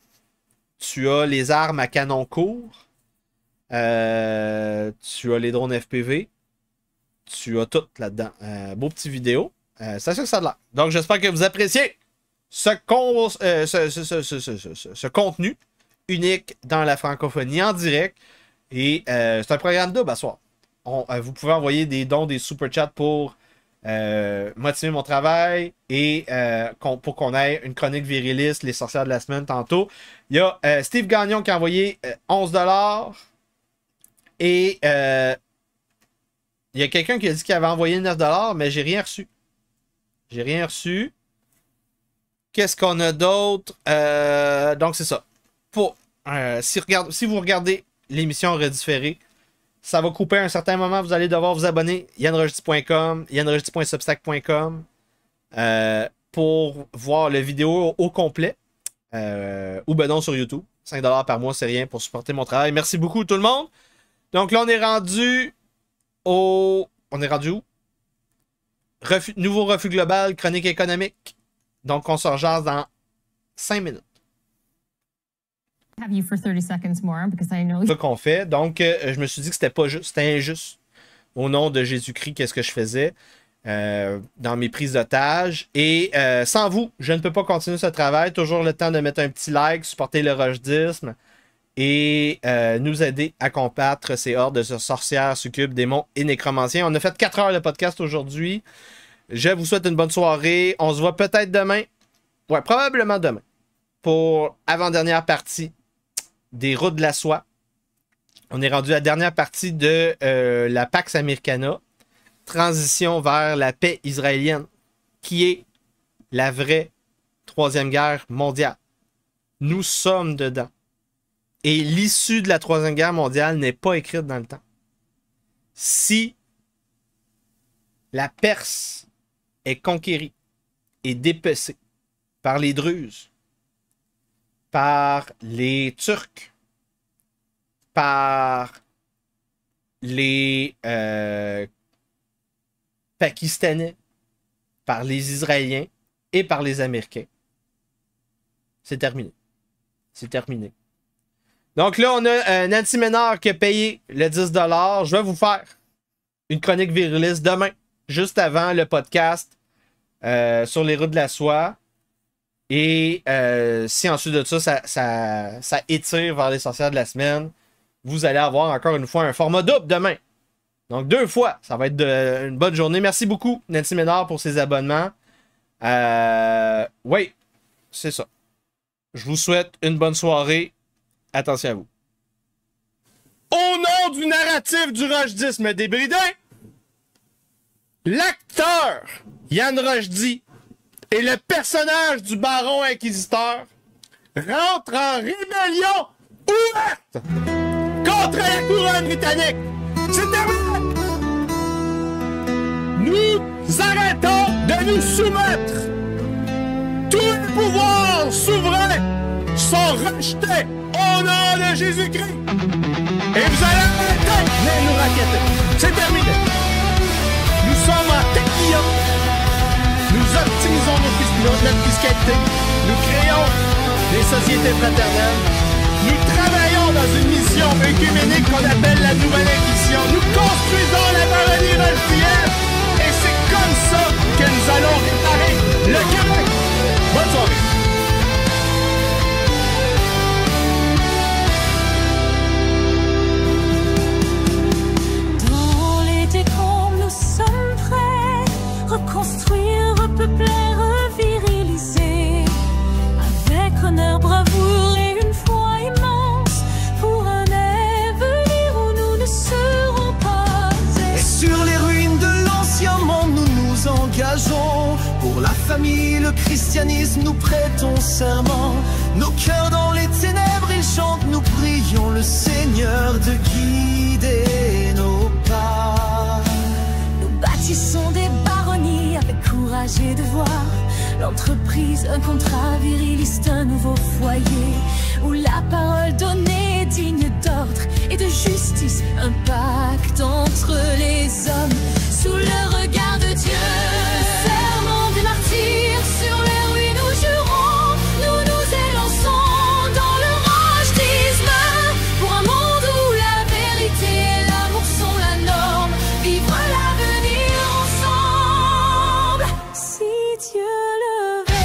Tu as les armes à canon court. Tu as les drones FPV. Tu as tout là-dedans. Beau petit vidéo. C'est ça que ça a l'air. Donc, j'espère que vous appréciez ce contenu unique dans la francophonie en direct. Et c'est un programme double à soir. Vous pouvez envoyer des dons, des super chats pour motiver mon travail et pour qu'on ait une chronique viriliste, les sorcières de la semaine tantôt. Il y a Steve Gagnon qui a envoyé 11$. Et il y a quelqu'un qui a dit qu'il avait envoyé 9$, mais j'ai rien reçu. J'ai rien reçu. Qu'est-ce qu'on a d'autre? Donc c'est ça. Si vous regardez l'émission redifférée, ça va couper à un certain moment. Vous allez devoir vous abonner. yanrojdi.com, yanrojdi.substack.com pour voir la vidéo au complet. Ou ben non sur YouTube. 5$ par mois, c'est rien pour supporter mon travail. Merci beaucoup tout le monde. Donc là, on est rendu où? Nouveau refus global, chronique économique. Donc on se rejase dans 5 minutes. Have you for 30 seconds more because I know. C'est ça qu'on fait. Donc, je me suis dit que c'était pas juste, c'était injuste. Au nom de Jésus-Christ, qu'est-ce que je faisais dans mes prises d'otages. Et sans vous, je ne peux pas continuer ce travail. Toujours le temps de mettre un petit like, supporter le rojdisme et nous aider à combattre ces hordes de sorcières, succubes, démons et nécromanciens. On a fait 4 heures de podcast aujourd'hui. Je vous souhaite une bonne soirée. On se voit peut-être demain. Ouais, probablement demain. Pour avant-dernière partie des Routes de la Soie. On est rendu à la dernière partie de la Pax Americana. Transition vers la paix israélienne, qui est la vraie Troisième Guerre mondiale. Nous sommes dedans. Et l'issue de la Troisième Guerre mondiale n'est pas écrite dans le temps. Si la Perse est conquérie et dépecée par les Druzes, par les Turcs, par les Pakistanais, par les Israéliens et par les Américains. C'est terminé. C'est terminé. Donc là, on a Nancy Ménard qui a payé le 10$. Je vais vous faire une chronique viriliste demain, juste avant le podcast sur les Routes de la Soie. Et si ensuite de ça, ça étire vers les sorcières de la semaine, vous allez avoir encore une fois un format double demain. Donc 2 fois, ça va être une bonne journée. Merci beaucoup, Nancy Ménard, pour ses abonnements. Oui, c'est ça. Je vous souhaite une bonne soirée. Attention à vous. Au nom du narratif du rojdisme débridé, l'acteur Yann Rochdy et le personnage du baron inquisiteur rentrent en rébellion ouverte contre la couronne britannique. C'est terminé! Nous arrêtons de nous soumettre. Tous les pouvoirs souverains sont rejetés au nom de Jésus-Christ. Et vous allez arrêter de nous raqueter. C'est terminé. Nous sommes en tequila. Nous optimisons notre fiscalité. Nous créons des sociétés fraternelles. Nous travaillons dans une mission œcuménique qu'on appelle la Nouvelle Inquisition. Nous construisons la parodie rojdienne. Et c'est comme ça que nous allons réparer le Québec. Bonne soirée. Dans les décombres, nous sommes prêts. Reconstruire, repeupler, reviriliser. Avec honneur, bravoure et une foi immense. Pour un avenir où nous ne serons pas. Et sur les ruines de l'ancien monde, nous nous engageons. Pour la famille, le christianisme, nous prêtons serment. Nos cœurs dans les ténèbres, ils chantent, nous prions le Seigneur de guider nos pas. Nous bâtissons des baronnies avec courage et devoir. L'entreprise, un contrat viriliste, un nouveau foyer. Où la parole donnée est digne d'ordre et de justice. Un pacte entre les hommes sous le regard de Dieu. Serment des martyrs, sur les ruines nous jurons. Nous nous élançons dans le rojdisme. Pour un monde où la vérité et l'amour sont la norme. Vivre l'avenir ensemble, si Dieu le veut.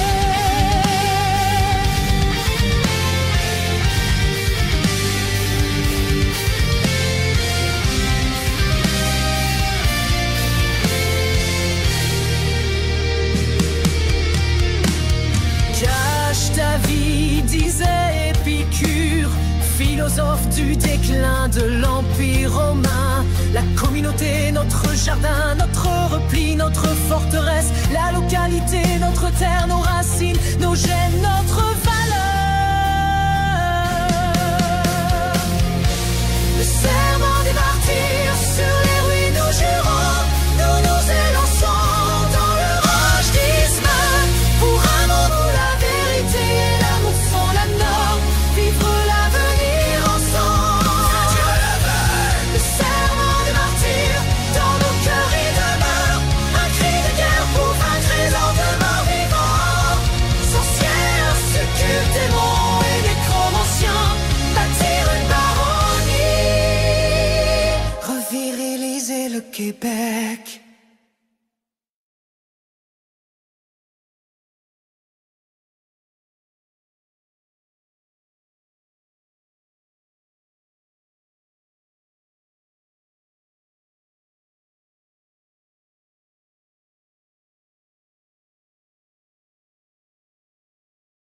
Cache ta vie, disait Épicure, philosophe du déclin de l'Empire romain. La communauté, notre jardin, notre repli, notre forteresse, la localité, notre terre, nos racines, nos gènes, notre valeur. Le serment des martyrs, sur les ruines nous jurons, nous nous élançons dans le rojdisme. Pour un monde où la vérité et l'amour sont la norme, vivre l'avenir ensemble. Le serment des martyrs, dans nos cœurs il demeure un cri de guerre pour vaincre les lendemains vivants. Sorcières Québec.